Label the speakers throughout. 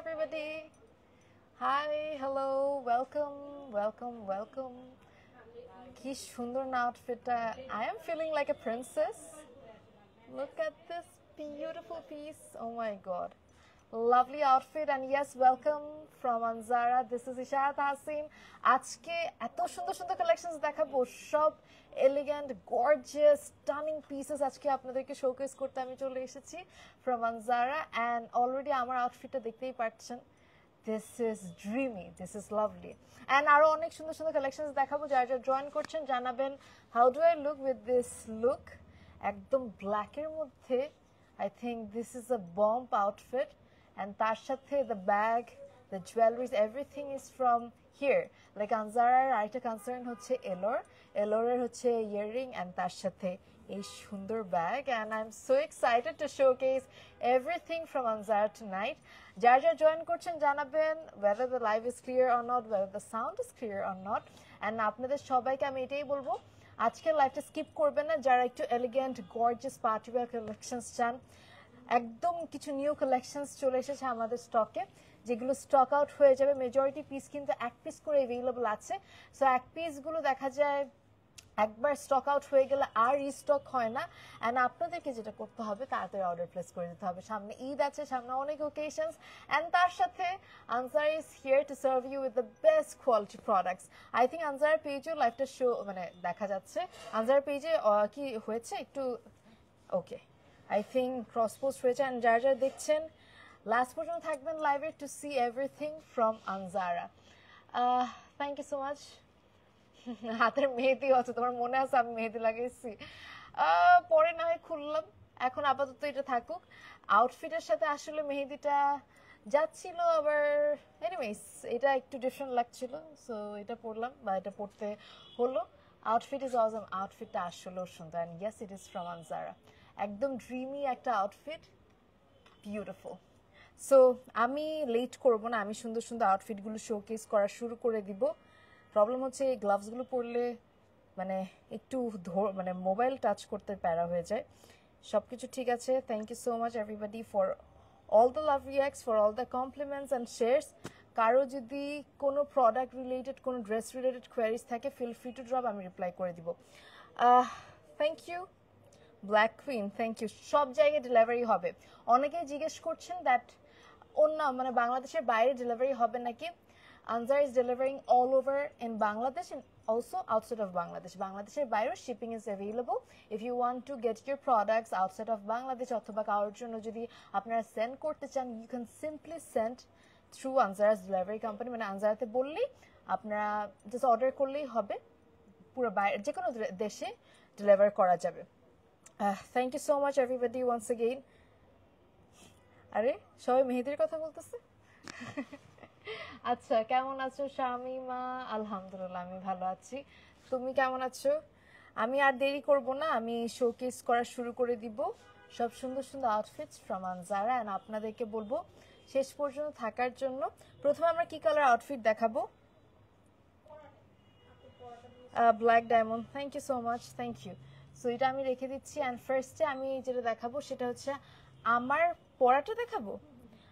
Speaker 1: everybody. Hi, hello, welcome. কি সুন্দর না আউটফিটটা I am feeling like a princess. Look at this beautiful piece. Oh my god. Lovely outfit and yes, welcome from Anzara. This is Isharat Hasin. আজকে এত সুন্দর সুন্দর collections দেখাবো সব elegant gorgeous stunning pieces আজকে আপনাদেরকে শোকেস করতে আমি চলে এসেছি from Anzara and already আমার আউটফিটটা দেখতেই পাচ্ছেন. This is dreamy, this is lovely. And আরো অনেক সুন্দর সুন্দর কালেকশনস দেখাবো যারা যারা জয়েন করছেন জানাবেন how do I look with this look একদম ব্ল্যাক এর মধ্যে I think this is a bomb outfit and তার সাথে the bag the jewelries everything is from here like Anzara আরেকটা কনসার্ন হচ্ছে এলোরের হচ্ছে ইয়াররিং and তার সাথে এই সুন্দর bag and I'm so excited to showcase everything from Anzara tonight যারা যারা জয়েন করছেন জানাবেন whether the live is clear or not whether the sound is clear or not and আপনাদের সবাইকে আমি এটাই বলবো আজকের লাইভটা স্কিপ করবেন না যারা একটু elegant gorgeous party wear collections চান একদম কিছু নিউ কালেকশনস চলে এসেছে আমাদের স্টকে যেগুলো স্টক আউট হয়ে যাবে মেজরিটি পিস কিন্তু এক পিস করে अवेलेबल আছে সো এক পিসগুলো দেখা যায় একবার স্টক আউট হয়ে গেলে আর রিস্টক হয় না এন্ড আপনাদেরকে যেটা করতে হবে তাড়াতাড়ি অর্ডার প্লেস করে দিতে হবে সামনে ঈদ আছে সামনে অনেক ওকেশনস এন্ড তার সাথে Anzara is here to serve you with the best quality products I think Anzara পেজে লাইভটা শো মানে দেখা যাচ্ছে Anzara পেজে কি হয়েছে একটু ওকে I think cross post হয়েছে and যারা যারা দেখছেন লাস্ট পর্যন্ত থাকবেন লাইভে to see everything from Anzara thank you so much হাতের মেহেদি আছে তোমার মনে আছে আমি মেহেদি লাগাইছি পরে না হয় খুললাম এখন আপাতত এটা থাকুক আউটফিটের সাথে আসলে মেহেদিটা যাচ্ছিল আবার এনিওয়েজ এটা একটু ডিফারেন্ট লাগছিল সো এটা পরলাম বা এটা পরতে হলো আউটফিট ইজ অসম আউটফিটটা আসলেও সুন্দর and yes it is from Anzara একদম ড্রিমি একটা আউটফিট বিউটিফুল সো আমি লেট করব না আমি সুন্দর সুন্দর আউটফিটগুলো শোকেস করা শুরু করে দিব প্রবলেম হচ্ছে এই গ্লাভসগুলো পরলে মানে একটু মানে মোবাইল টাচ করতে প্যারা হয়ে যায় সবকিছু ঠিক আছে thank you so much everybody for all the love reacts for all the compliments and shares কারো যদি কোনো প্রোডাক্ট রিলেটেড কোনো ড্রেস রিলেটেড কোয়ারিজ থাকে ফিল ফ্রি টু ড্রপ আমি রিপ্লাই করে দিব thank you black queen thank you সব জায়গায় ডেলিভারি হবে অনেকেই জিজ্ঞেস করছেন দ্যাট অন্য মানে বাংলাদেশের বাইরে ডেলিভারি হবে নাকি Anzara is delivering all over in Bangladesh and also outside of Bangladesh. Bangladesh's বাইরেও shipping is available. If you want to get your products outside of Bangladesh অথবা কারোর জন্য যদি আপনারা সেন্ড করতে চান you can simply send through Anzara's delivery company মানে Anzaraতে বললেই আপনারা just অর্ডার করলেই হবে পুরো বাইরে যে কোনো দেশে ডেলিভার করা যাবে thank you so much everybody once again আরে সবাই মেহেদির কথা বলতেছে আচ্ছা কেমন আছো শামিমা আলহামদুলিল্লাহ আমি ভালো আছি তুমি কেমন আছো আমি আর দেরি করব না আমি শোকেস করা শুরু করে দিব সব সুন্দর সুন্দর আউটফিটস ফ্রম Anzara এন্ড আপনাদেরকে বলবো শেষ পর্যন্ত থাকার জন্য প্রথমে আমরা কি কালার আউটফিট দেখাবো black diamond thank you so much thank you so এটা আমি রেখে দিচ্ছি এন্ড ফার্স্টে আমি যেটা দেখাবো সেটা হচ্ছে আমার পরাটা দেখাবো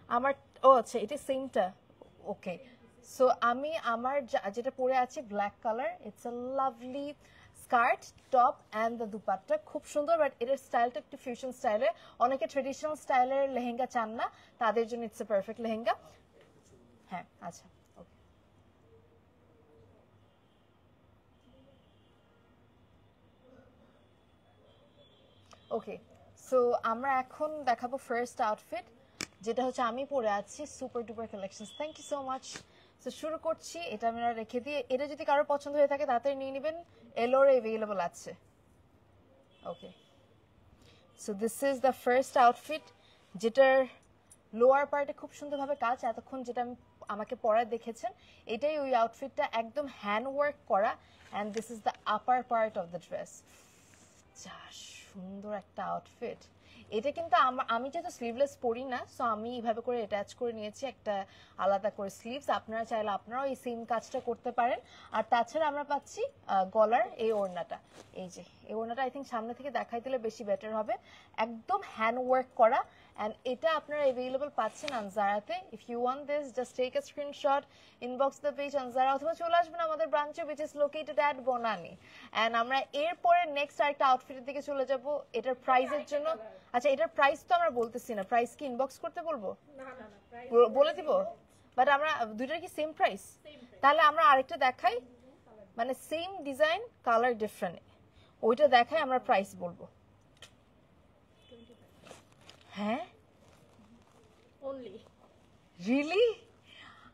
Speaker 1: আমার ও আচ্ছা এটা সেমটা ওকে সো আমি আমার যেটা পরে আছি black colour it's a lovely skirt top and the dupatta খুব সুন্দর বাট এর স্টাইলটা একটু ফিউশন স্টাইলের অনেকে ট্রেডিশনাল স্টাইলের লেহেঙ্গা চান না তাদের জন্য ইটস এ পারফেক্ট লেহেঙ্গা হ্যাঁ আচ্ছা ওকে সো আমরা এখন দেখাবো ফার্স্ট আউটফিট যেটা হচ্ছে আমি পরে আছি super duper collections thank you so much so শুরু করছি এটা আমরা রেখে দিয়ে এটা যদি কারো পছন্দ হয়ে থাকে তাড়াতাড়ি নিয়ে নেবেন এলোরে अवेलेबल আছে okay so this is the first outfit যেটার লোয়ার পার্টে খুব সুন্দরভাবে কাজ এতক্ষণ যেটা আমাকে পরা দেখেছেন এটাই ওই আউটফিটটা একদম হ্যান্ড ওয়ার্ক করা and this is the upper part of the dress যা সুন্দর একটা আউটফিট এটা কিন্তু আমি যেহেতু স্লিভলেস পরি না, সো আমি এইভাবে করে অ্যাটাচ করে নিয়েছি একটা আলাদা করে স্লিভস। আপনারা চাইলে আপনারাও এই সেম কাজটা করতে পারেন। আর তাছাড়া আমরা পাচ্ছি গলার এই ওড়নাটা, এই যে এই ওড়নাটা আই থিঙ্ক সামনে থেকে দেখাই দিলে বেশি বেটার হবে। একদম হ্যান্ড ওয়ার্ক করা, অ্যান্ড এটা আপনারা অ্যাভেলেবল পাচ্ছেন আনজারাতে। If you want this, just take a screenshot, inbox the page Anjara, অথবা চলে আসবেন আমাদের ব্রাঞ্চে, which is located at Banani. And আমরা এরপরে নেক্সট আরেকটা আউটফিটের দিকে চলে যাব। এটার প্রাইসের জন্য, আচ্ছা এটার প্রাইস তো আমরা বলতেছি না, প্রাইস কি ইনবক্স করতে বলবো? বলে দিব, বাট আমরা দুইটার কি সেম প্রাইস? তাহলে আমরা আরেকটা দেখাই, মানে সেম ডিজাইন কালার ডিফারেন্ট, ওইটা দেখাই আমরা প্রাইস বলবো। হ্যাঁ
Speaker 2: only
Speaker 1: রিয়েলি?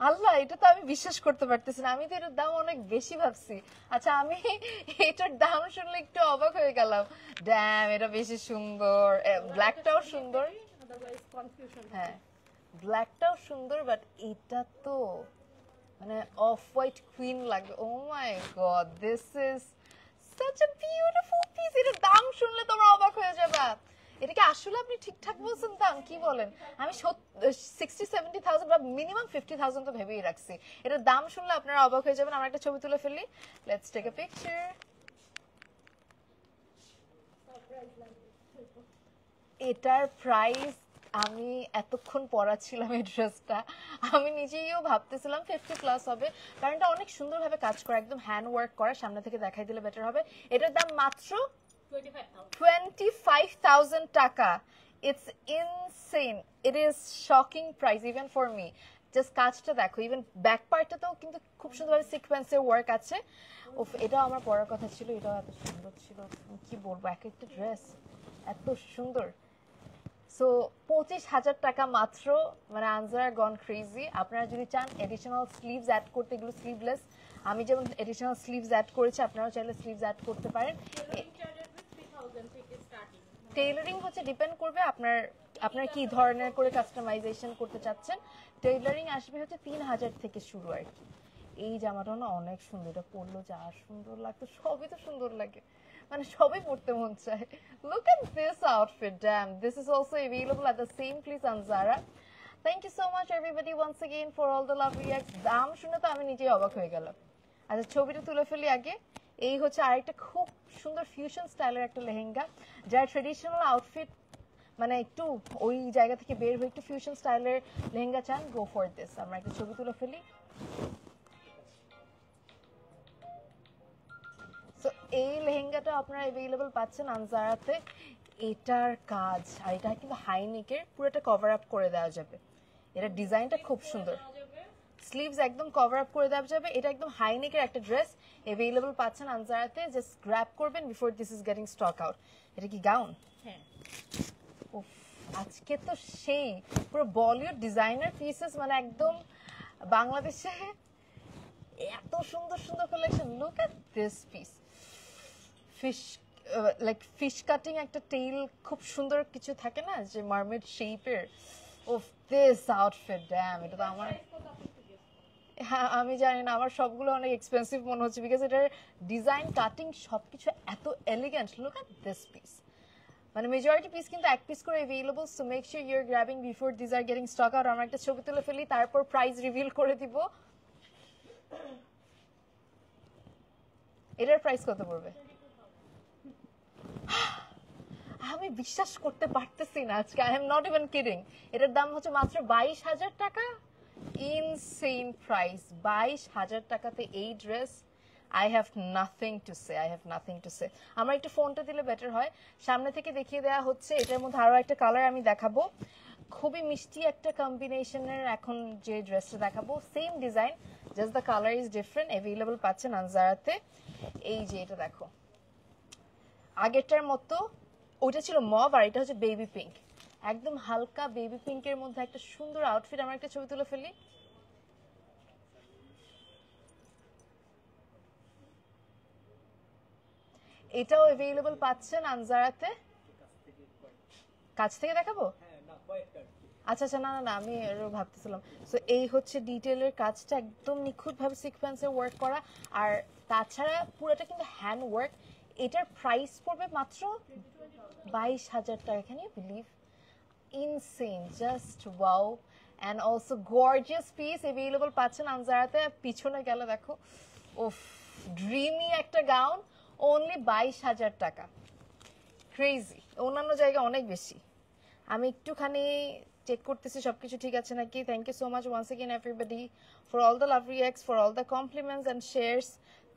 Speaker 1: আল্লাহ, এটা তো আমি বিশ্বাস করতে পারতেছি না, আমি তো এটার দাম অনেক বেশি ভাবছি। আচ্ছা আমি এটার দাম শুনলে একটু অবাক হয়ে গেলাম। ড্যাম, এটা বেশি সুন্দর, ব্ল্যাকটাও সুন্দর।
Speaker 2: otherwise confusion
Speaker 1: হ্যাঁ ব্ল্যাকটাও সুন্দর, বাট এটা তো মানে অফ হোয়াইট কুইন লাগে। Oh my god, this is such a beautiful piece। এটার দাম শুনলে তোমরা অবাক হয়ে যাবে। এটা কি আসলে আপনি ঠিকঠাক বলছেন দাম? কি বলেন? আমি 60-70,000 বা মিনিমাম 50,000 তো ভেবেই রাখছি। এটার দাম শুনলে আপনারা অবাক হয়ে যাবেন। আমরা একটা ছবি তুলে ফেলি, লেটস টেক আ পিকচার। এটার প্রাইস, আমি এতক্ষণ পরাচ্ছিলাম এই ড্রেসটা, আমি নিজেইও ভাবতেছিলাম 50+ হবে, কারণ এটা অনেক সুন্দরভাবে কাজ করা, একদম হ্যান্ড ওয়ার্ক করা। সামনে থেকে দেখাই দিলে বেটার হবে। এটার দাম মাত্র 25,000 টাকা। It's insane, it is shocking price even for me. Just কাজটা দেখো, ইভেন ব্যাক পার্টটাতেও কিন্তু খুব সুন্দরভাবে সিকোয়েন্সের ওয়ার্ক আছে। ওফ, এটাও আমার পরার কথা ছিল, এটাও এত সুন্দর ছিল, কি বলবো, এক একটা ড্রেস এত সুন্দর। সো 25,000 টাকা মাত্র, মানে আনজারা গন ক্রেজি। আপনারা যদি চান এডিশনাল স্লিভস অ্যাড করতে, এগুলো স্লিভলেস, আমি যেমন এডিশনাল স্লিভস অ্যাড করেছি, আপনারাও চাইলে স্লিভস অ্যাড করতে পারেন। টেইলারিং হচ্ছে ডিপেন্ড করবে আপনার কি ধরনের করে কাস্টমাইজেশন করতে চাচ্ছেন। টেইলারিং আসবে হচ্ছে 3,000 থেকে শুরু আর কি। এই জামাটা না অনেক সুন্দর, এটা পরলো যা সুন্দর লাগতো, সবই তো সুন্দর লাগে, মানে সবই পরতে মন চায়। Look at this outfit, damn. This is also available at the same place on Zara. Thank you so much everybody once again for all the love reacts. দাম শুনে তো আমি নিজেই অবাক হয়ে গেলাম। আচ্ছা ছবিটা তুলে ফেলি আগে। এই হচ্ছে আরেকটা খুব সুন্দর ফিউশন স্টাইলের একটা লেহেঙ্গা, যারা ট্রেডিশনাল আউটফিট মানে একটু ওই জায়গা থেকে বের হয়ে একটু ফিউশন স্টাইলের লেহেঙ্গা চান, গো ফর দিস। আমরা একটা ছবি তুলে ফেলি। সো এই লেহেঙ্গাটা আপনারা অ্যাভেলেবল পাচ্ছেন আনজারাতে। এটার কাজ, আর এটা কিন্তু হাই নেকের, পুরোটা কভার আপ করে দেওয়া যাবে। এটার ডিজাইনটা খুব সুন্দর, স্লিভস একদম কভার আপ করে দেওয়া যাবে। এটা একদম হাই নেকের একটা ড্রেস অ্যাভেলেবল পাচ্ছেন আনজারাতে, জাস্ট গ্র্যাব করবেন before this is getting stock out. এটা কি গাউন?
Speaker 2: হ্যাঁ,
Speaker 1: উফ, আজকে তো সেই পুরো বলিউড ডিজাইনার পিসেস, মানে একদম বাংলাদেশে এত সুন্দর সুন্দর collection. Look at this piece, fish like fish cutting একটা টেইল, খুব সুন্দর কিছু থাকে না যে মারমেড শেপের। ওফ, দিস আউটফিট ড্যাম, এটা তো আমার, হ্যাঁ আমি জানি না, আমার সবগুলো অনেক এক্সপেন্সিভ মনে হচ্ছে, বিকজ এটার ডিজাইন কাটিং সবকিছু এত elegant. Look at this piece, মানে মেজরিটি পিস কিন্তু এক পিস করে available, so make sure you are grabbing before this are getting stock out. আমরা একটা ছবি তুলে ফেলি, তারপর প্রাইস রিভিল করে দিব। এটার প্রাইস কত পড়বে? আমি বিশ্বাস করতে পারতেছি না আজকে, I am not even kidding. এটার দাম হচ্ছে মাত্র 22,000 টাকা। ইনসেইন প্রাইস, 22,000 টাকাতে এই dress. I have nothing to say, I have nothing to সে। আমরা একটু ফোনটা দিলে বেটার হয়, সামনে থেকে দেখিয়ে দেওয়া হচ্ছে। এটার মধ্যে আরো একটা কালার আমি দেখাবো, খুবই মিষ্টি একটা কম্বিনেশনের। এখন যে ড্রেসটা দেখাবো same design, just the colour is different. Available পাচ্ছেন আনজারাতে। এই যে এটা দেখো, আগেরটার মতো ওইটা ছিল মভ, আর এটা হচ্ছে বেবি পিঙ্ক, একদম হালকা বেবি পিঙ্কের মধ্যে একটা সুন্দর আউটফিট। আমরা একটা ছবি তুলে ফেলি। এটাও অ্যাভেলেবল পাচ্ছেন আনজারাতে। কাছ থেকে দেখাবো? আচ্ছা আচ্ছা, না না না, আমি এরও ভাবতেছিলাম। সো এই হচ্ছে ডিটেলের কাজটা, একদম নিখুঁতভাবে সিকোয়েন্সে ওয়ার্ক করা, আর তাছাড়া পুরোটা কিন্তু হ্যান্ড ওয়ার্ক। এটার প্রাইস পড়বে মাত্র 22,000 টাকা, can you believe? Insane, just wow. And also gorgeous piece available পাচ্ছেন আনজারাতে। পিছনে গেলে দেখো, উফ, ড্রিমি একটা গাউন, only 22,000 টাকা। ক্রেজি, অন্যান্য জায়গায় অনেক বেশি। আমি একটুখানি চেক করতেছি সবকিছু ঠিক আছে নাকি। Thank you so much once again everybody for all the love reacts, for all the compliments and shares.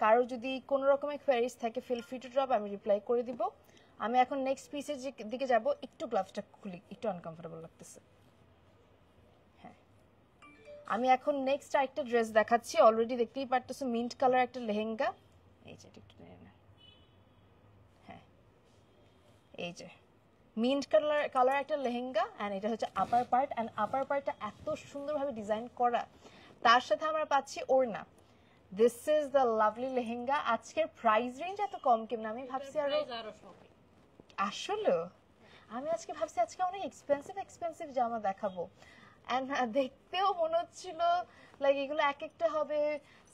Speaker 1: কারো যদি কোনো রকমের কোয়ারিজ থাকে ফিল ফ্রি টু ড্রপ, আমি রিপ্লাই করে দিব। আমি এখন নেক্সট পিসের দিকে যাব। একটু গ্লাভসটা খুলি, একটু আনকমফোর্টেবল লাগতেছে। হ্যাঁ, আমি এখন নেক্সট আরেকটা ড্রেস দেখাচ্ছি। অলরেডি দেখতেই পারতেছো মিন্ট কালার একটা লেহেঙ্গা। এই যে একটু হ্যাঁ, এই যে মিন্ট কালার একটা লেহেঙ্গা, অ্যান্ড এটা হচ্ছে আপার পার্ট, অ্যান্ড আপার পার্টটা এত সুন্দরভাবে ডিজাইন করা, তার সাথে আমরা পাচ্ছি ওড়না। This is the lovely lehenga. আজকের প্রাইস রেঞ্জ এত কম কেমন? আমি ভাবছি আরো আসলে আমি আজকে ভাবছি আজকে অনেক এক্সপেন্সিভ জামা দেখাবো, অ্যান্ড দেখতেও মনে হচ্ছিল লাইক এগুলো এক একটা হবে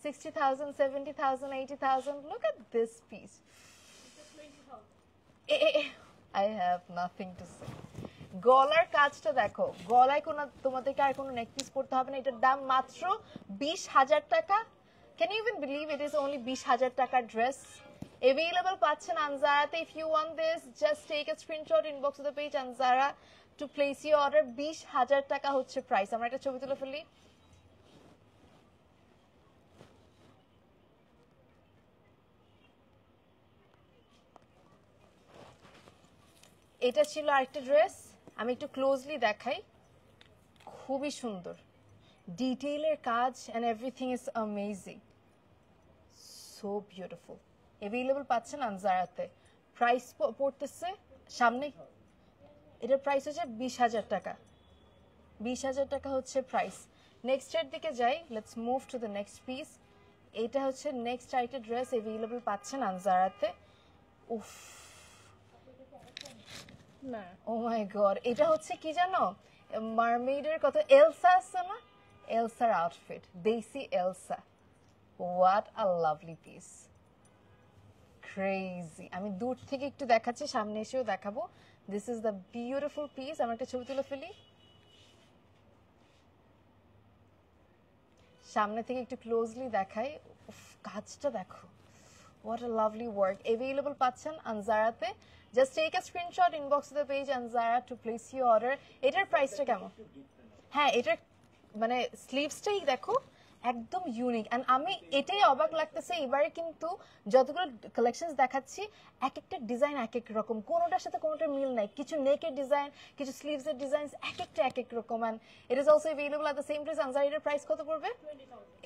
Speaker 1: 60,000, 70,000, 80,000। Look at this piece. I have nothing to say. গলার কাজটা দেখো, গলায় কোনো তোমাদেরকে আর কোনো নেক পিস করতে হবে না। এটার দাম মাত্র 20,000 টাকা। Can you even believe it is only 20,000 টাকার ড্রেস? Available পাচ্ছেন আনজারাতে। If you want this, just take a screenshot, inbox to the page Anzara to place your order. 20,000 টাকা হচ্ছে প্রাইস। আমরা একটা ছবি তুলে ফেলি। এটা ছিল আরেকটা ড্রেস, আমি একটু ক্লোজলি দেখাই। খুবই সুন্দর, ডিটেইলের কাজ, and everything is amazing, so beautiful. Available পাচ্ছেন আনজারাতে। প্রাইস পড়তেছে সামনে, এটার প্রাইস হচ্ছে 20,000 টাকা। 20,000 টাকা হচ্ছে প্রাইস। নেক্সটের দিকে যাই, let's move to the next piece. এটা হচ্ছে নেক্সট আরেকটা ড্রেস অ্যাভেলেবল পাচ্ছেন আনজারাতে। উফ,
Speaker 2: না,
Speaker 1: ও মাই গড, এটা হচ্ছে কি জানো, মারমেইডের কত এলসা আছে না, এলসার আউটফিট, দেশি Elsa. What a lovely piece, crazy. আমি দূর থেকে একটু দেখাচ্ছি, সামনে এসেও দেখাবো। This is the beautiful piece. আমরা একটা ছবি তুলে ফেলি। সামনে থেকে একটু ক্লোজলি দেখাই। কাজটা দেখো, what a lovely work. Available পাচ্ছেন আনজারাতে। Just take a screenshot, inbox the page Anzara to place your order. এটার প্রাইসটা কেমন? হ্যাঁ, এটার মানে স্লিভসটাই দেখো একদম ইউনিক, অ্যান্ড আমি এটাই অবাক লাগতেছে এবারে কিন্তু যতগুলো কালেকশনস দেখাচ্ছি এক একটা ডিজাইন এক এক রকম, কোনোটার সাথে কোনোটার মিল নাই। কিছু নেকের ডিজাইন, কিছু স্লিভসের ডিজাইন, এক একটা এক এক রকম। And it is also available at the same price. Anzara, এটার প্রাইস কত পড়বে?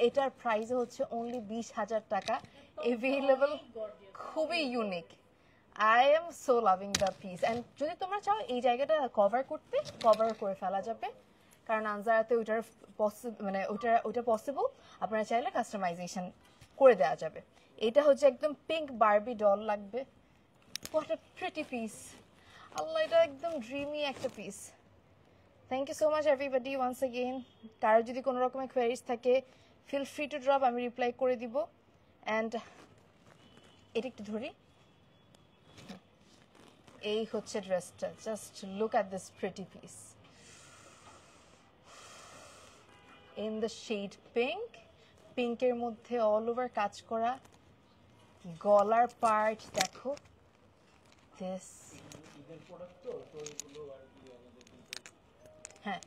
Speaker 1: এটার প্রাইস হচ্ছে অনলি 20,000 টাকা। অ্যাভেলেবল, খুবই unique. I am so loving the piece. And যদি তোমরা চাও এই জায়গাটা কভার করতে, কভার করে ফেলা যাবে, কারণ আনজারাতে ওইটার মানে ওইটা পসিবল। আপনারা চাইলে কাস্টমাইজেশন করে দেওয়া যাবে। এটা হচ্ছে একদম পিঙ্ক বারবি ডল লাগবে। হোয়াট আ প্রিটি পিস, আল্লাহ, এটা একদম ড্রিমি একটা piece. Thank you so much everybody once again. কারো যদি কোনো রকমের কোয়ারিজ থাকে ফিল ফ্রি টু ড্রপ, আমি রিপ্লাই করে দিব। অ্যান্ড এটা একটু ধরি, এই হচ্ছে ড্রেসটা। Just look at this pretty piece in the shade pink. পিঙ্কের মধ্যে অল ওভার কাজ করা। গলার পার্ট দেখো, দিস, হ্যাঁ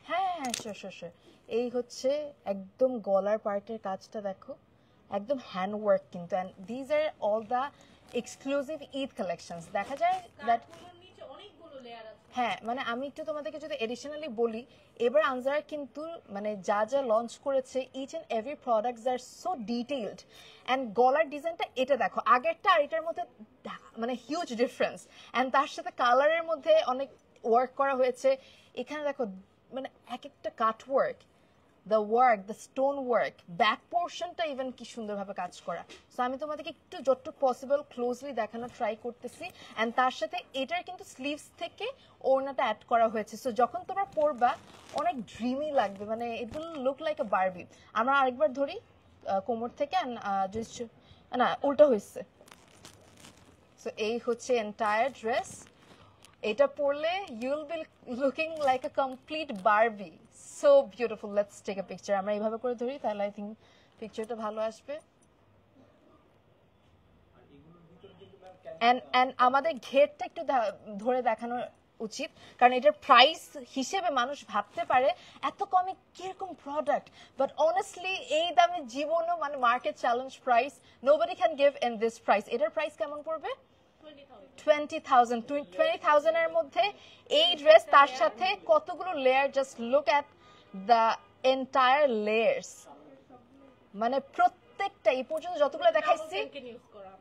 Speaker 1: হ্যাঁ হ্যাঁ, শিওর শিওর শিওর। এই হচ্ছে একদম গলার পার্টের কাজটা দেখো, একদম হ্যান্ড ওয়ার্ক কিন্তু। And these are all the exclusive Eid collections. দেখা যায় দ্যাট, হ্যাঁ, মানে আমি একটু তোমাদেরকে যদি এডিশনালি বলি, এবার আনজারা কিন্তু মানে যা যা লঞ্চ করেছে, each and every products are so detailed. And গলার ডিজাইনটা এটা দেখো, আগেরটা আর এটার মধ্যে মানে হিউজ ডিফারেন্স। অ্যান্ড তার সাথে কালারের মধ্যে অনেক ওয়ার্ক করা হয়েছে। এখানে দেখো মানে এক একটা কাট work, the work, the stone work, back পোর্শনটা ইভেন কি সুন্দরভাবে কাজ করা। সো আমি তোমাদেরকে একটু যতটুকু পসিবল ক্লোজলি দেখানো ট্রাই করতেছি। অ্যান্ড তার সাথে এটার কিন্তু স্লিভস থেকে ওড়নাটা অ্যাড করা হয়েছে। সো যখন তোমরা পরবা অনেক ড্রিমি লাগবে, মানে ইট will look like a Barbie. আমরা আরেকবার ধরি কোমর থেকে, না উল্টো হয়েছে। সো এই হচ্ছে এন্টায়ার ড্রেস। এটা পরলে you'll be looking like a complete Barbie, so beautiful. Let's take a picture. আমরা এইভাবে করে ধরি, তাহলে আই থিঙ্ক পিকচারটা ভালো আসবে। এন্ড আমাদের ঘেরটা একটু ধরে দেখানো উচিত, কারণ এটার প্রাইস হিসেবে মানুষ ভাবতে পারে এত কমে কিরকম প্রোডাক্ট, বাট অনেস্টলি এই দামে জীবনও মানে market challenge price, nobody can give in this price. এটার প্রাইস কেমন পড়বে? 20,000 এর মধ্যে এই ড্রেস, তার সাথে কতগুলো layer, just look at the entire layers. মানে প্রত্যেকটা এই পর্যন্ত যতগুলো দেখাইছি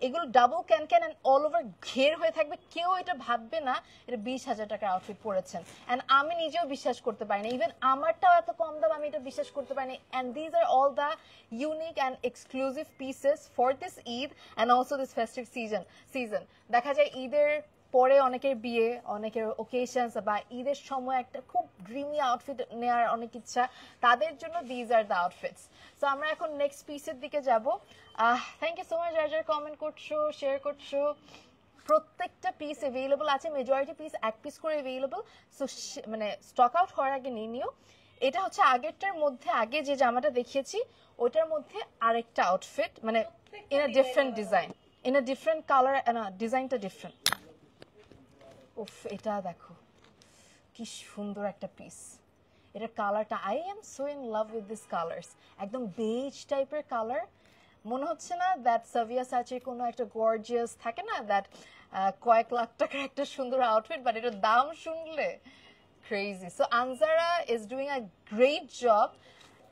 Speaker 1: এগুলো double can can and all over ঘের হয়ে থাকবে। কেউ এটা ভাববে না এটা 20,000 টাকার আউটফিট পরেছেন। এন্ড আমি নিজেও বিশ্বাস করতে পারি না, ইভেন আমারটাও এত কম দাম আমি এটা বিশ্বাস করতে পারি না। And these are all the unique and exclusive pieces for this Eid and also this festive season. দেখা যায় ঈদের পরে অনেকের বিয়ে, অনেকের ওকেশনস বা ঈদের সময় একটা খুব ড্রিমি আউটফিট নেওয়ার অনেক ইচ্ছা, তাদের জন্য these are the outfits. So আমরা এখন নেক্সট পিসের দিকে যাব। থ্যাংক ইউ সো মাচ যারা যারা কমেন্ট করছো, শেয়ার করছো। প্রত্যেকটা পিস অ্যাভেলেবল আছে, মেজরিটি পিস এক পিস করে অ্যাভেলেবল। সো মানে স্টক আউট হওয়ার আগে নিয়ে নিও। এটা হচ্ছে আগেরটার মধ্যে, আগে যে জামাটা দেখিয়েছি ওটার মধ্যে আরেকটা আউটফিট, মানে in a different design, in a different colour, ডিজাইনটা ডিফারেন্ট। উফ, এটা দেখো কি সুন্দর একটা পিস। এটা কালারটা, I am so in love with this colours. একদম বেজ টাইপের কালার, মনে হচ্ছে না দ্যাট সাভিয়া সাচির কোনো একটা গর্জিয়াস থাকে না, দ্যাট কয়েক লাখ টাকার একটা সুন্দর আউটফিট, বাট এটার দাম শুনলে crazy. So Anzara is doing a great job.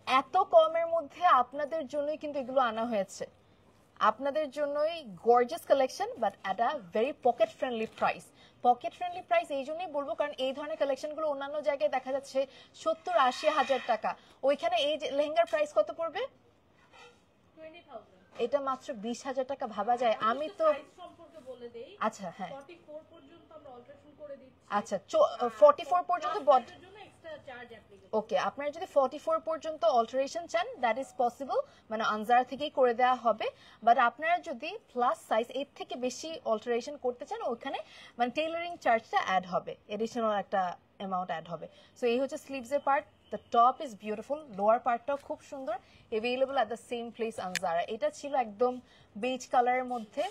Speaker 1: এত কমের মধ্যে আপনাদের জন্যই কিন্তু এগুলো আনা হয়েছে, আপনাদের জন্যই gorgeous collection, but at a very pocket friendly price. Pocket friendly price এই জন্যই বলবো, কারণ এই ধরনের কালেকশনগুলো অন্যান্য জায়গায় দেখা যাচ্ছে 70-80 হাজার টাকা। ওইখানে এই লেহেঙ্গার প্রাইস কত পড়বে?
Speaker 2: 20,000।
Speaker 1: এটা মাত্র 20,000 টাকা। ভাবা যায়। আমি তো
Speaker 2: সম্পর্কে বলে দেই,
Speaker 1: আচ্ছা হ্যাঁ
Speaker 2: 44 পর্যন্ত আমরা অল্টারেশন করে দিচ্ছি।
Speaker 1: আচ্ছা 44 পর্যন্ত
Speaker 2: এর জন্য এক্সট্রা চার্জ অ্যাপ্লিকেবল।
Speaker 1: ওকে, আপনারা যদি 44 পর্যন্ত অল্টারেশন চান, দ্যাট ইজ পসিবল, মানে আনজারা থেকেই করে দেওয়া হবে। বাট আপনারা যদি প্লাস সাইজ এর থেকে বেশি অল্টারেশন করতে চান, ওখানে মানে টেইলারিং চার্জটা অ্যাড হবে, এডিশনাল একটা অ্যামাউন্ট অ্যাড হবে। সো এই হচ্ছে স্লিভসের part. The top is beautiful, lower পার্টটাও খুব সুন্দর, available at the same place Anjara. এটা ছিল একদম বেজ কালারের মধ্যে।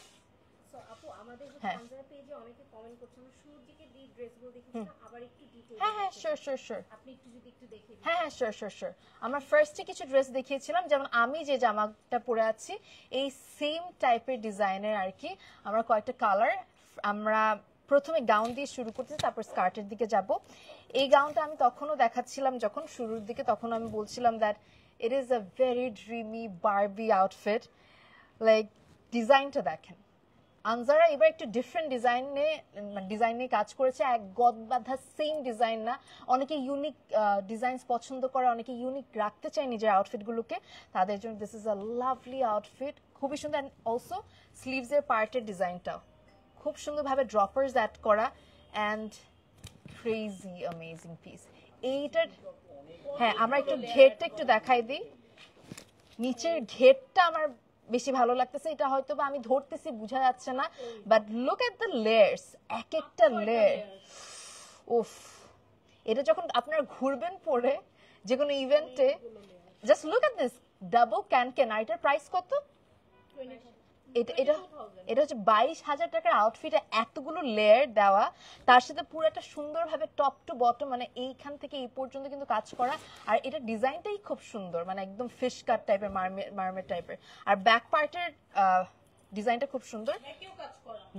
Speaker 2: সো আপু, আমাদের
Speaker 1: হ্যাঁ।
Speaker 2: আনজারা পেজে অনেকে কমেন্ট করছে, আমরা শুরুর দিকে যে ড্রেসগুলো দেখেছিলাম আবার একটু ডিটেইল।
Speaker 1: হ্যাঁ হ্যাঁ, শিওর।
Speaker 2: আপনি একটু দেখে দিন।
Speaker 1: হ্যাঁ শিওর। আমরা ফার্স্টে কিছু ড্রেস দেখিয়েছিলাম, যেমন আমি যে জামাটা পরে আছি এই সেম টাইপের ডিজাইনের আর কি। আমরা কয়েকটা কালার, আমরা প্রথমে গাউন দিয়ে শুরু করতেছি, তারপর স্কার্টের দিকে যাব। এই গাউনটা আমি তখনও দেখাচ্ছিলাম যখন শুরুর দিকে, তখন আমি বলছিলাম that it is a very dreamy Barbie outfit. Like ডিজাইনটা দেখেন, আনজারা এবার একটু ডিফারেন্ট ডিজাইনে কাজ করেছে, এক গদ বাঁধা সেম ডিজাইন না। অনেকে ইউনিক ডিজাইনস পছন্দ করে, অনেকে ইউনিক রাখতে চায় নিজের আউটফিটগুলোকে, তাদের জন্য this is a lovely outfit, খুবই সুন্দর। অ্যান্ড অলসো স্লিভসের পার্টের ডিজাইনটাও খুব সুন্দরভাবে ড্রপার্স অ্যাড করা, অ্যান্ড ক্রেজি অ্যামেজিং পিস এইটার। হ্যাঁ, আমরা একটু ঘেরটা একটু দেখাই দিই। নিচের ঘেরটা আমার বেশি ভালো লাগতেছে, এটা হয়তো বা আমি ধরতেছি বোঝা যাচ্ছে না, but look at the layers, এক একটা লেয়ার। উফ, এটা যখন আপনারা ঘুরবেন পরে যে কোনো ইভেন্টে, just look at this double can. আর এটার প্রাইস কত? এটা হচ্ছে 22,000 টাকার আউটফিটে এতগুলো লেয়ার দেওয়া, তার সাথে পুরো একটা সুন্দরভাবে টপ টু বটম, মানে এইখান থেকে এই পর্যন্ত কিন্তু কাজ করা। আর এটা ডিজাইনটাই খুব সুন্দর, মানে একদম ফিশ কাট টাইপের, মারমেড টাইপের। আর ব্যাক পার্টের ডিজাইনটা খুব সুন্দর,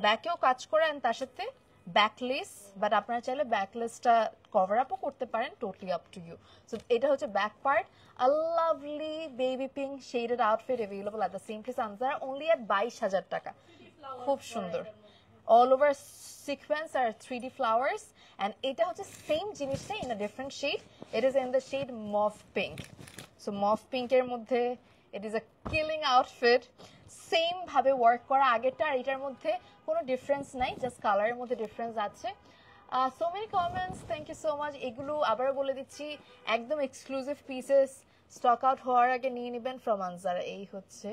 Speaker 1: ব্যাকেও কাজ করা, এন্ড তার সাথে ব্যাকলেস, বাট আপনারা চাইলে ব্যাকলেসটা কভার আপও করতে পারেন, totally up to you. So এটা হচ্ছে back part. A lovely baby pink shaded outfit available at the same place Anzara, only at 22,000 টাকা। খুব সুন্দর, all over sequence R 3D flowers, and এটা হচ্ছে সেম জিনিসটা in a different shade. It is in the shade mauve pink. So mauve pink এর মধ্যে it is a killing outfit. Same ভাবে work করা, আগেরটা আর এটার মধ্যে কোনো ডিফারেন্স নাই, জাস্ট কালারের মধ্যে ডিফারেন্স আছে। So many comments, thank you so much. এগুলো আবারও বলে দিচ্ছি, একদম এক্সক্লুসিভ পিসেস, স্টক আউট হওয়ার আগে নিয়ে নেবেন ফ্রম আনজারা। এই হচ্ছে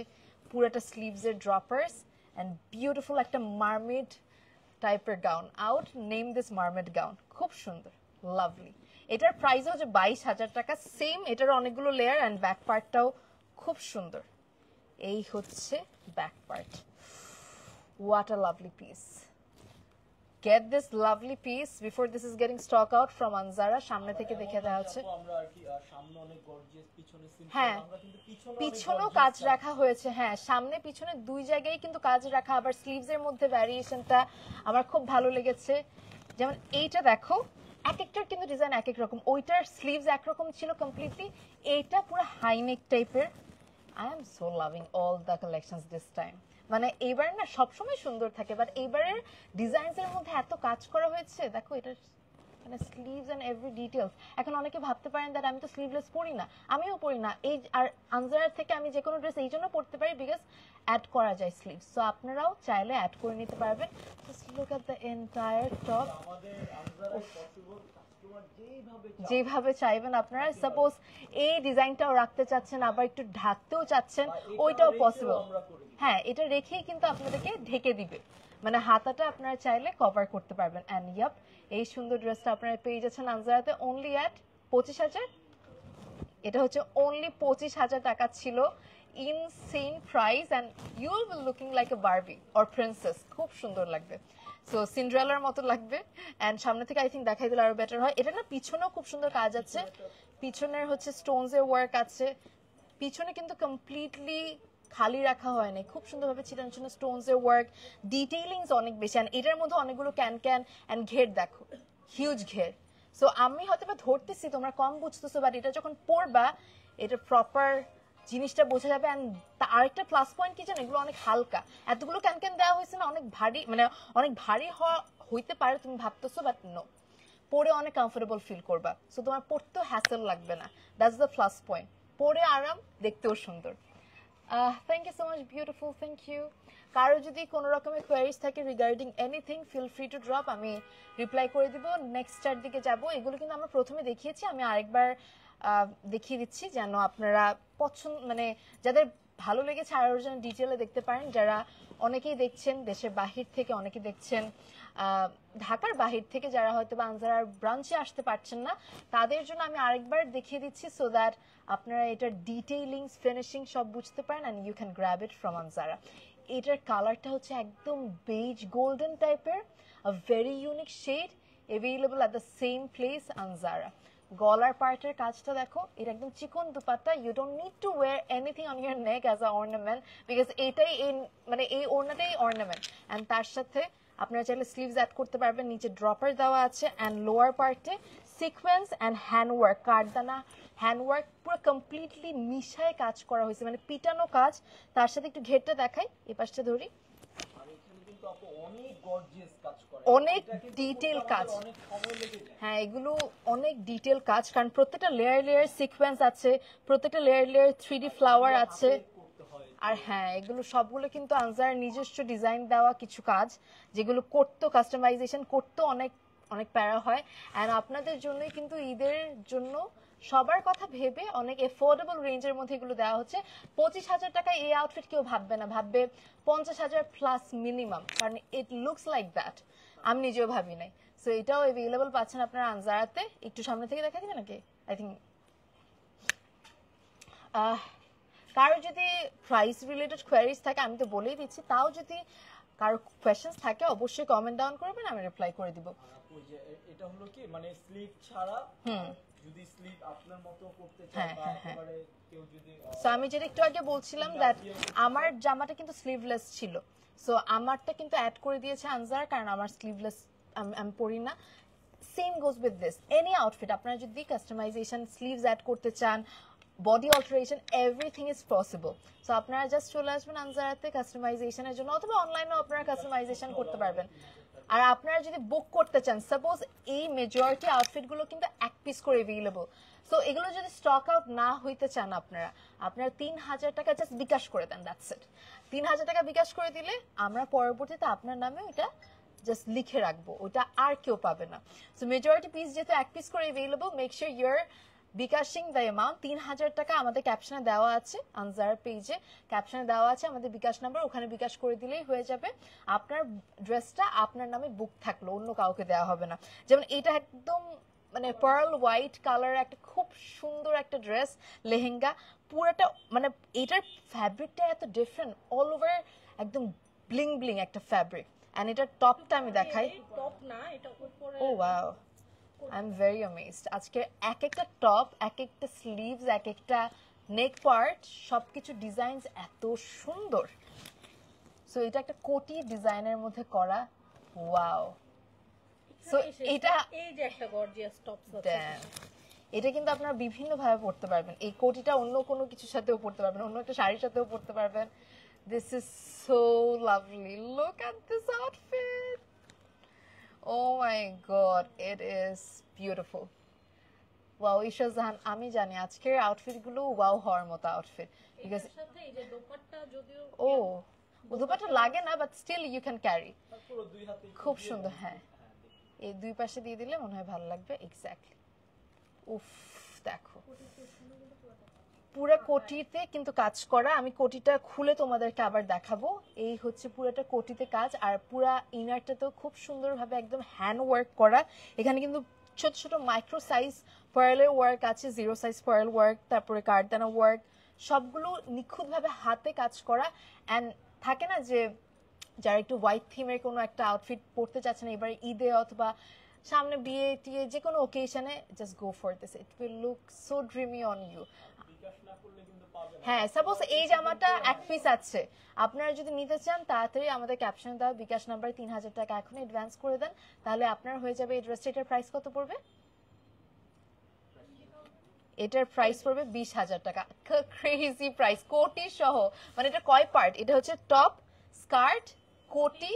Speaker 1: পুরোটা স্লিভসের ড্রপার্স, অ্যান্ড বিউটিফুল একটা মারমেড টাইপের gown. Out name this mermaid gown, খুব সুন্দর, লাভলি। এটার প্রাইস হচ্ছে 22,000 টাকা। সেম এটার অনেকগুলো লেয়ার অ্যান্ড ব্যাক পার্টটাও খুব সুন্দর। এই হচ্ছে back part. What a lovely piece. Get this lovely piece before this is getting stock out from Anzara. সামনে থেকে দেখে দেওয়া হচ্ছে।
Speaker 3: আমরা আর কি সামনে অনেক গর্জিয়াস, পিছনে সিম্পল,
Speaker 1: হ্যাঁ,
Speaker 3: আমরা কিন্তু
Speaker 1: পিছনেও কাজ রাখা হয়েছে। হ্যাঁ, সামনে পিছনে দুই জায়গায় কিন্তু কাজ রাখা। আবার স্লিভস এর মধ্যে ভ্যারিয়েশনটা আমার খুব ভালো লেগেছে। যেমন এইটা দেখো, এক একটার কিন্তু ডিজাইন এক এক রকম। ওইটার স্লিভস একরকম ছিল কমপ্লিটলি, এইটা পুরো হাই নেক টাইপের। I am so loving all the collections this time. মানে এইবার না সবসময় সুন্দর থাকে, বাট এইবারের ডিজাইনস এর মধ্যে এত কাজ করা হয়েছে। দেখো এটা মানে স্লিভস এন্ড এভরি ডিটেইলস। এখন অনেকে ভাবতে পারেন দ্যাট আমি তো স্লিভলেস পরি না, আমিও পরি না। এই আর আনজারা থেকে আমি যে কোনো ড্রেস এই জন্য পরতে পারি বিকজ অ্যাড করা যায় স্লিভস। সো আপনারাও চাইলে অ্যাড করে নিতে পারবেন। Just look at the entire top.
Speaker 3: আমাদের আনজারাই পসিবল কাস্টমার
Speaker 1: যেভাবে চাইবেন আপনারা। সাপোজ এই ডিজাইনটাও রাখতে চাচ্ছেন, আবার একটু ঢাকতেও চাচ্ছেন, ওইটাও পসিবল। হ্যাঁ, এটা রেখেই কিন্তু আপনাদেরকে ঢেকে দিবে, মানে হাতাটা আপনারা চাইলে কভার করতে পারবেন। অ্যান্ড ইয়াপ, এই সুন্দর ড্রেসটা আপনারা পেয়ে যাচ্ছেন আনজারাতে অনলি অ্যাট 25,000। এটা হচ্ছে অনলি 25,000 টাকা ছিল। Insane price and you will be looking like a Barbie or princess. খুব সুন্দর লাগবে, সো সিন্ড্রেলার মতো লাগবে। অ্যান্ড সামনে থেকে আই থিঙ্ক দেখাই দিলে আরো বেটার হয়। এটা না পিছনেও খুব সুন্দর কাজ আছে, পিছনের হচ্ছে স্টোনস এর ওয়ার্ক আছে। পিছনে কিন্তু কমপ্লিটলি খালি রাখা হয় নাই, খুব সুন্দরভাবে ছিটানো ছিল স্টোনস এর ওয়ার্ক, ডিটেইলিংস অনেক বেশি। অ্যান্ড এটার মধ্যে অনেকগুলো ক্যান ক্যান অ্যান্ড ঘের দেখো, হিউজ ঘের। সো আমি হয়তো বা ধরতেছি তোমরা কম বুঝতেছো, বাট এটা যখন পড়বা এটা প্রপার জিনিসটা বোঝা যাবে। অ্যান্ড আরেকটা প্লাস পয়েন্ট কি জানো, এগুলো অনেক হালকা। এতগুলো ক্যান ক্যান দেওয়া হয়েছে না, অনেক ভারী, মানে অনেক ভারী হইতে পারে তুমি ভাবতেছো, বাট নো, পরে অনেক কমফোর্টেবল ফিল করবা। সো তোমার পড়তেও হ্যাসেল লাগবে না, দ্যাটস দ্য প্লাস পয়েন্ট। পরে আরাম, দেখতেও সুন্দর। Thank you so much, beautiful, thank you. কারো যদি কোনো রকমের কোয়ারিজ থাকে regarding anything, feel free to drop, আমি রিপ্লাই করে দিব। নেক্সটটার দিকে যাব। এগুলো কিন্তু আমরা প্রথমে দেখিয়েছি, আমি আরেকবার দেখিয়ে দিচ্ছি যেন আপনারা পছন্দ, মানে যাদের ভালো লেগেছে আরও যেন ডিটেলে দেখতে পারেন। যারা অনেকেই দেখছেন দেশের বাহির থেকে, অনেকে দেখছেন ঢাকার বাহির থেকে, যারা হয়তো বা আনজারার ব্রাঞ্চে আসতে পারছেন না, তাদের জন্য আমি আরেকবার দেখিয়ে দিচ্ছি সো দ্যাট আপনারা এটার ডিটেইলিংস, ফিনিশিং সব বুঝতে পারেন and you can grab it from Anzara. এটার কালারটা হচ্ছে একদম বেজ গোল্ডেন টাইপের, a very unique shade, available at the same place Anzara. গলার পার্টের কাজটা দেখো, এটা একদম চিকন dupatta. You don't need to wear anything on your neck as a ornament, because এটাই মানে এই ওড়নাটাই অর্নামেন্ট। অ্যান্ড তার সাথে আপনারা চাইলে স্লিভস অ্যাড করতে পারবেন। নিচে ড্রপার দেওয়া আছে অ্যান্ড লোয়ার পার্টে সিকোয়েন্স অ্যান্ড হ্যান্ডওয়ার্ক, কাঠদানা হ্যান্ডওয়ার্ক পুরো কমপ্লিটলি মিশায় কাজ করা হয়েছে, মানে পিটানো কাজ। তার সাথে একটু ঘেরটা দেখাই, এই পাশটা ধরি, অনেক ডিটেল কাজ। হ্যাঁ, এগুলো অনেক ডিটেল কাজ, কারণ প্রত্যেকটা লেয়ার লেয়ার সিকোয়েন্স আছে, প্রত্যেকটা লেয়ার লেয়ার 3D ফ্লাওয়ার আছে। আর হ্যাঁ, এগুলো সবগুলো কিন্তু আনজার নিজস্ব ডিজাইন দেওয়া কিছু কাজ, যেগুলো করতেও কাস্টমাইজেশন করতেও অনেক অনেক প্যারা হয়। অ্যান্ড আপনাদের জন্যই কিন্তু ঈদের জন্য সবার কথা ভেবে অনেক এফোর্ডেবল রেঞ্জের মধ্যে এগুলো দেওয়া হচ্ছে। 25,000 টাকায় এই আউটফিট কেউ ভাববে না, ভাববে 50,000 প্লাস মিনিমাম, কারণ ইট লুকস লাইক দ্যাট। আমি নিজেও ভাবি নাই। সো এটাও অ্যাভেলেবল পাচ্ছেন আপনারা আনজারাতে। একটু সামনে থেকে দেখা দিবে নাকি? আই থিঙ্ক কারো যদি প্রাইস রিলেটেড কোয়ারিজ থাকে, আমি তো বলেই দিচ্ছি, তাও যদি কারো কোয়েশ্চেন্স থাকে অবশ্যই কমেন্ট ডাউন করবেন, আমি রিপ্লাই করে দিব।
Speaker 3: এটা হলো কি, মানে স্লিভ ছাড়া যদি স্লিভ আপনার মতো করতে চান বা একেবারে কেউ যদি,
Speaker 1: সো আমি যেটা একটু আগে বলছিলাম দ্যাট আমার জামাটা কিন্তু স্লিভলেস ছিল, সো আমারটা কিন্তু অ্যাড করে দিয়েছে আনজার, কারণ আমার স্লিভলেস আমি পরি না। Same goes with this, any outfit আপনারা যদি কাস্টমাইজেশন, স্লিভস অ্যাড করতে চান, body alteration, everything is possible. So আপনারা জাস্ট চলে আসবেন আনজারাতে কাস্টমাইজেশনের জন্য, অথবা অনলাইনেও আপনারা কাস্টমাইজেশন করতে পারবেন। আর আপনারা যদি বুক করতে চান, সাপোজ এই মেজরিটি আউটফিটগুলো কিন্তু এক পিস করে অ্যাভেলেবল, সো এগুলো যদি স্টক আউট না হইতে চান আপনারা 3,000 টাকা জাস্ট বিকাশ করে দেন, দ্যাটস ইট। 3,000 টাকা বিকাশ করে দিলে আমরা পরবর্তীতে আপনার নামে ওইটা জাস্ট লিখে রাখবো, ওটা আর কেউ পাবে না। সো মেজরিটি পিস যেহেতু এক পিস করে available, make sure your bKashing the amount 3000 টাকা আমাদের ক্যাপশনে দেওয়া আছে, আনজারা পেজে ক্যাপশনে দেওয়া আছে আমাদের বিকাশ নাম্বার, ওখানে বিকাশ করে দিলেই হয়ে যাবে। আপনার ড্রেসটা আপনার নামে বুক থাকলো, অন্য কাউকে দেওয়া হবে না। যেমন এটা একদম মানে পার্ল হোয়াইট কালার একটা খুব সুন্দর একটা ড্রেস লেহেঙ্গা, পুরোটা মানে এটার ফ্যাব্রিকটা এত ডিফারেন্ট, অল ওভার একদম ব্লিং ব্লিং একটা ফ্যাব্রিক। এন্ড এটার টপটা আমি দেখাই।
Speaker 2: টপ না, এটা উপরে।
Speaker 1: Oh wow, I am very amazed. আজকে এক একটা টপ, এক একটা স্লিভস, এক একটা নেক পার্ট, সবকিছু ডিজাইনস এত সুন্দর। সো এটা একটা কোটি ডিজাইনের মধ্যে করা, ওয়াও। সো এটা
Speaker 2: এই যে একটা গর্জিয়াস টপস আছে।
Speaker 1: Damn. এটা কিন্তু আপনারা বিভিন্ন ভাবে পড়তে পারবেন, এই কোটিটা অন্য কোনো কিছুর সাথেও পড়তে পারবেন, অন্য একটা শাড়ির সাথেও পড়তে পারবেন। This is so lovely, look at this outfit, oh my god, it is beautiful. Wow Isha Jahan, আমি জানি আজকের আউটফিট গুলো ওয়াও হওয়ার মতো আউটফিট, বিকজ
Speaker 2: এর সাথে এই যে দোপাট্টা যদিও
Speaker 1: ও দুপাটা লাগে না, but still you can carry,
Speaker 3: পুরো দুই হাতে
Speaker 1: খুব সুন্দর। হ্যাঁ, এই দুই পাশে দিয়ে দিলে মনে হয় ভালো লাগবে। এক্স্যাক্টলি, উফ দেখো পুরো কোটিতে কিন্তু কাজ করা। আমি কোটিটা খুলে তোমাদেরকে আবার দেখাবো। এই হচ্ছে পুরোটা কোটিতে কাজ, আর পুরা ইনারটাতেও খুব সুন্দরভাবে একদম হ্যান্ড ওয়ার্ক করা। এখানে কিন্তু ছোট ছোট মাইক্রো সাইজ পার্লের ওয়ার্ক আছে, 0 সাইজ পার্ল ওয়ার্ক, তারপরে কারদানা ওয়ার্ক, সবগুলো নিখুঁতভাবে হাতে কাজ করা। অ্যান্ড থাকে না যে যারা একটু হোয়াইট থিমের কোনো একটা আউটফিট পরতে চাচ্ছেন এবার ঈদে অথবা সামনে বিয়ে টিয়ে যে কোনো ওকেশনে, just go for this, it will look so dreamy on you.
Speaker 3: BKash না করলে কিন্তু পাবে না।
Speaker 1: হ্যাঁ, সাপোজ এই জামাটা এক পিস আছে, আপনারা যদি নিতে চান তাড়াতাড়ি আমাদের ক্যাপশনে দেওয়া বিকাশ নাম্বার 3000 টাকা এখন অ্যাডভান্স করে দেন, তাহলে আপনার হয়ে যাবে এই ড্রেসটা। এটার প্রাইস কত পড়বে? এটার প্রাইস পড়বে 20,000 টাকা। ক্রেজি প্রাইস, কোটি সহ। মানে এটা কয় পার্ট? এটা হচ্ছে টপ, স্কার্ট, কোটি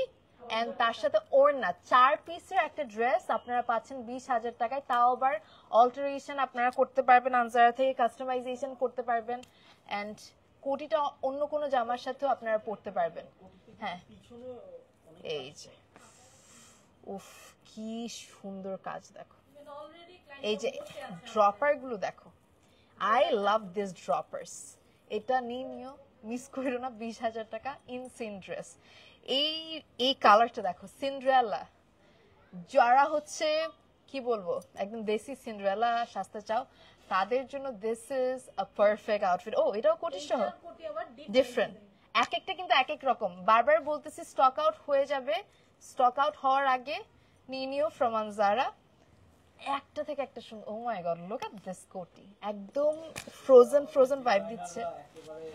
Speaker 1: এন্ড তার সাথে ওড়না, 4 পিসের একটা ড্রেস আপনারা পাচ্ছেন 20,000 টাকায়। তাও আবার অল্টারেশন আপনারা করতে পারবেন, আনজারা থেকে কাস্টমাইজেশন করতে পারবেন, এন্ড কোটিটা অন্য কোনো জামার সাথেও আপনারা পরতে পারবেন। হ্যাঁ,
Speaker 3: পিছনে অনেক
Speaker 1: এই যে উফ কি সুন্দর কাজ দেখো,
Speaker 2: অলরেডি
Speaker 1: এই যে ড্রপার গুলো দেখো, আই লাভ দিস ড্রপার্স। এটা নিও, মিস করো না, 20,000 টাকা ইনসেন ড্রেস। এই কালারটা দেখো, সিন্ড্রেলা, যারা হচ্ছে কি বলবো একদম দেশি সিন্ড্রেলা সাজতে চাও তাদের জন্য this is a perfect outfit. ও এটাও কোটি সহ,
Speaker 2: কোটি আবার
Speaker 1: ডিফারেন্ট, এক একটা কিন্তু এক এক রকম। বারবার বলতেছি স্টক আউট হয়ে যাবে, স্টক আউট হওয়ার আগে নিও ফ্রম আনজারা। একটা থেকে একটা সুন্দর, ও my God, look at this কোটি, একদম ফ্রোজেন ভাইব দিচ্ছে।
Speaker 3: একেবারে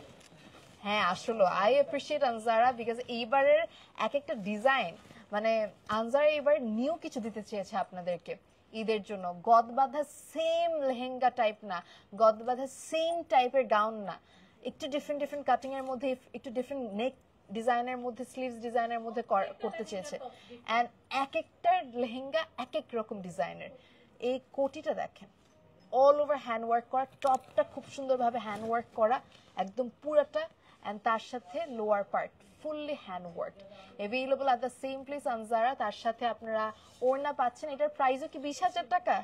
Speaker 1: হ্যাঁ আসলে আই অ্যাপ্রিশিয়েট আনজারা, বিকজ এইবারের এক একটা ডিজাইন, মানে আনজারা এবার নিউ কিছু দিতে চেয়েছে আপনাদেরকে ঈদের জন্য। গদবাঁধা সেম লেহেঙ্গা টাইপ না, গদবাঁধা সেম টাইপের গাউন না, একটু ডিফারেন্ট কাটিং এর মধ্যে, একটু ডিফারেন্ট নেক ডিজাইনের মধ্যে, স্লিভস ডিজাইনের মধ্যে করতে চেয়েছে। এন্ড এক একটা লেহেঙ্গা এক এক রকম ডিজাইনের। এই কোটিটা দেখেন, অল ওভার হ্যান্ড ওয়ার্ক করা, টপটা খুব সুন্দরভাবে হ্যান্ড ওয়ার্ক করা একদম পুরাটা, এন্ড তার সাথে lower part fully hand work. Available at the same place Anzara. তার সাথে আপনারা ওড়না পাচ্ছেন, এটার প্রাইসও কি 20,000 টাকা?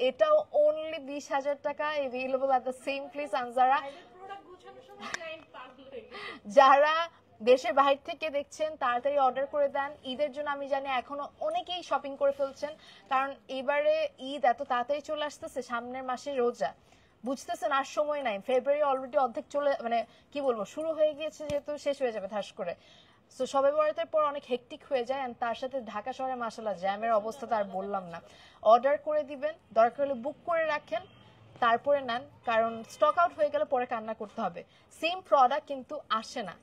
Speaker 1: এটাও অনলি 20,000 টাকা, available at the same place Anzara.
Speaker 2: Product গোছানোর সময় ক্লায়েন্ট পাগল হয়ে গেছে।
Speaker 1: যারা দেশের বাইরে থেকে দেখছেন তাড়াতাড়ি অর্ডার করে দেন। ঈদের জন্য আমি জানি এখনো অনেকেই শপিং করে ফেলছেন, কারণ এবারে ঈদ এত তাড়াতাড়ি চলে আসতেছে, সামনের মাসে রোজা, বুঝতেছেন আর সময় নাই। ফেব্রুয়ারি অলরেডি অর্ধেক চলে, মানে কি বলবো, শুরু হয়ে গিয়েছে, যেহেতু শেষ হয়ে যাবে ধাস করে। সো সবে বরাতের পর অনেক হেকটিক হয়ে যায়, and তার সাথে ঢাকা শহরে মাশাআল্লাহ জ্যামের অবস্থা তো আর বললাম না। অর্ডার করে দিবেন, দরকার হলে বুক করে রাখেন, তারপরে নেন, কারণ স্টক আউট হয়ে গেলে পরে কান্না করতে হবে। সেম প্রোডাক্ট কিন্তু আসে না।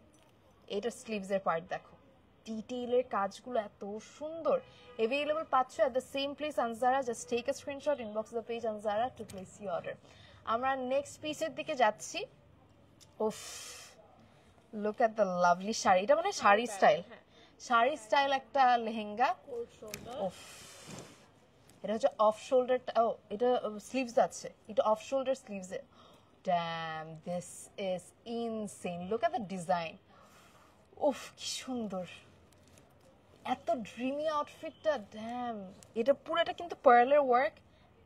Speaker 1: এটা স্লিভস এর পার্ট দেখো, ডিটেইলের কাজগুলো এত সুন্দর। অ্যাভেলেবল পাচ্ছ at the same place Anzara. Just take a screenshot, inbox the page Anzara to place your order. আমরা নেক্সট পিসের দিকে যাচ্ছি। উফ, look at the lovely sari, এটা মানে শাড়ি স্টাইল, শাড়ি স্টাইল একটা লেহেঙ্গা।
Speaker 2: Cold shoulder.
Speaker 1: উফ, এটা হচ্ছে অফ শোল্ডার, ও এটা স্লিভস আছে, এটা off shoulder sleeves. Damn, this is insane, look at the design. উফ কি সুন্দর, এত ড্রিমি আউটফিটটা, ড্যাম। এটা পুরোটা কিন্তু পার্লের ওয়ার্ক,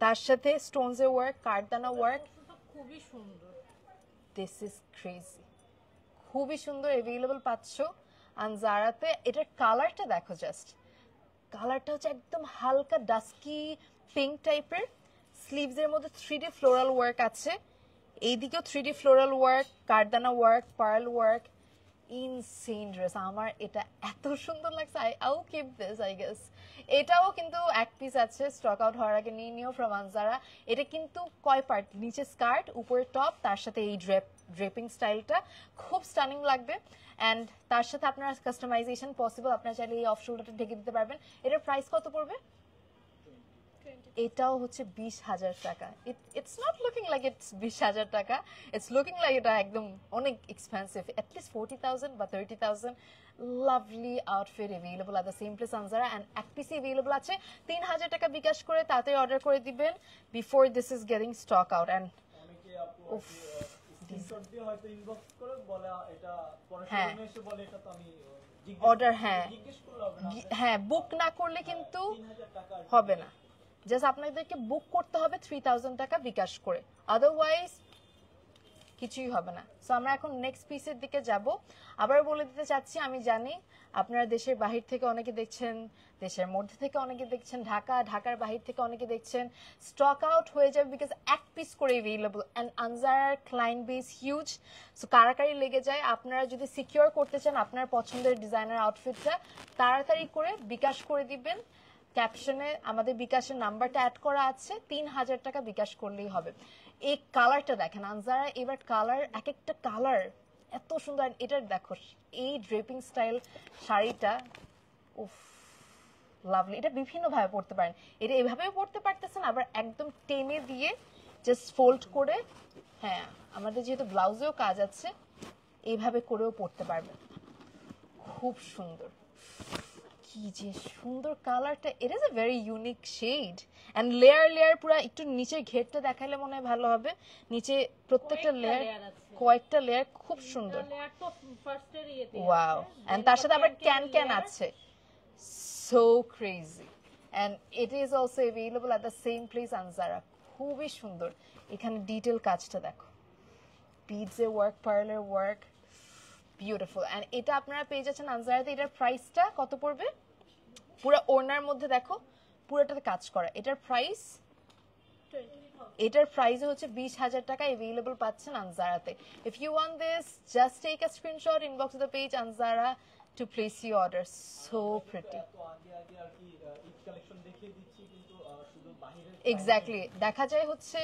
Speaker 1: তার সাথে স্টোনসের ওয়ার্ক, কারদানা ওয়ার্ক।
Speaker 2: খুবই সুন্দর।
Speaker 1: দিস ইজ ক্রেজি, খুবই সুন্দর অ্যাভেলেবল পাচ্ছ আনজারাতে। এটার কালারটা দেখো, জাস্ট কালারটা হচ্ছে একদম হালকা ডাস্কি পিঙ্ক টাইপের। স্লিভসের মধ্যে 3D ফ্লোরাল ওয়ার্ক আছে, এইদিকেও 3D ফ্লোরাল ওয়ার্ক, কারদানা ওয়ার্ক, পার্ল ওয়ার্ক। ইনসেন ড্রেস, আমার এটা এত সুন্দর লাগছে। I will keep this I guess. এটাও কিন্তু এক পিস আছে, স্টক আউট হওয়ার আগে নিয়ে নিও ফ্রম আনজারা। এটা কিন্তু কয় পার্ট, নিচে স্কার্ট, উপরে টপ, তার সাথে এই ড্রেপিং স্টাইলটা খুব স্টানিং লাগবে। অ্যান্ড তার সাথে আপনার কাস্টমাইজেশন পসিবল, আপনার চাইলে এই অফ শোল্ডারটা ঢেকে দিতে পারবেন। এটার প্রাইস কত পড়বে? এটাও হচ্ছে 20,000 টাকা। It's not looking like it's 20,000 টাকা, ইটস লুকিং লাইক এটা একদম অনেক এক্সপেন্সিভ, অ্যাটলিস্ট 40,000 বা 30,000। Lovely outfit available at the same place Anzara. And এক পিসি অ্যাভেলেবল আছে। 3,000 টাকা বিকাশ করে তাড়াতাড়ি অর্ডার করে দিবেন before this is getting stock out. And
Speaker 3: অনেকে আপু স্ক্রিনশট দিয়ে হয়তো ইনবক্স করে বলে এটা পরে শোরুমে এসে বলে এটা তো আমি
Speaker 1: অর্ডার, হ্যাঁ
Speaker 3: জিজ্ঞেস করলে হবে না,
Speaker 1: হ্যাঁ, বুক না করলে কিন্তু
Speaker 3: 3,000 টাকা
Speaker 1: হবে না। জাস্ট আপনাদেরকে বুক করতে হবে 3,000 টাকা বিকাশ করে, আদারওয়াইজ কিছুই হবে না। সো আমরা এখন নেক্সট পিসের দিকে যাব। আবার বলে দিতে চাচ্ছি, আমি জানি আপনারা দেশের বাহির থেকে অনেকে দেখছেন, দেশের মধ্যে থেকে অনেকে দেখছেন, ঢাকার বাহির থেকে অনেকে দেখছেন। স্টক আউট হয়ে যাবে বিকজ এক পিস করে অ্যাভেলেবল। অ্যান্ড আনজারার ক্লায়েন্ট বেস হিউজ, সো কারাকারি লেগে যায়। আপনারা যদি সিকিউর করতে চান আপনার পছন্দের ডিজাইনার আউটফিটটা, তাড়াতাড়ি করে বিকাশ করে দিবেন। ক্যাপশনে আমাদের বিকাশের নাম্বারটা অ্যাড করা আছে, 3,000 টাকা বিকাশ করলেই হবে। এই কালারটা দেখেন আনজারা, এবার কালার, এক একটা কালার এত সুন্দর। এটার দেখো এই ড্রেপিং স্টাইল শাড়িটা, উফ লাভলি। এটা বিভিন্ন ভাবে পরতে পারেন, এটা এভাবেও পরতে পারতেছেন, আবার একদম টেনে দিয়ে জাস্ট ফোল্ড করে, হ্যাঁ আমাদের যেহেতু ব্লাউজেও কাজ আছে, এইভাবে করেও পরতে পারবেন। খুব সুন্দর, কি যে সুন্দর কালারটা। It is a very unique shade. And layer পুরো একটু নিচের ঘেরটা দেখাইলে মনে হয় ভালো হবে। নিচে প্রত্যেকটা লেয়ার, কয়েকটা লেয়ার, খুব সুন্দর। ওয়াও। অ্যান্ড তার সাথে আবার ক্যান আছে, so crazy. And it is also available at the same place Anzara. খুবই সুন্দর। এখানে ডিটেল কাজটা দেখো, বিডসের ওয়ার্ক, পার্লের ওয়ার্ক, বিউটিফুল। অ্যান্ড এটা আপনারা পেয়ে যাচ্ছেন আনজারাতে। এটার প্রাইসটা কত পড়বে? পুরো ওড়নার মধ্যে দেখো পুরোটাতে কাজ করা। এটার প্রাইস হচ্ছে 20,000 টাকা অ্যাভেলেবল পাচ্ছেন আনজারাতে। If you want this, just take a screenshot, inbox the page Anzara to place you order. So pretty.
Speaker 3: তো আগে আর কি ঈদ কালেকশন দেখিয়ে দিচ্ছি, কিন্তু শুধু বাহিরের
Speaker 1: এক্স্যাক্টলি, দেখা যায় হচ্ছে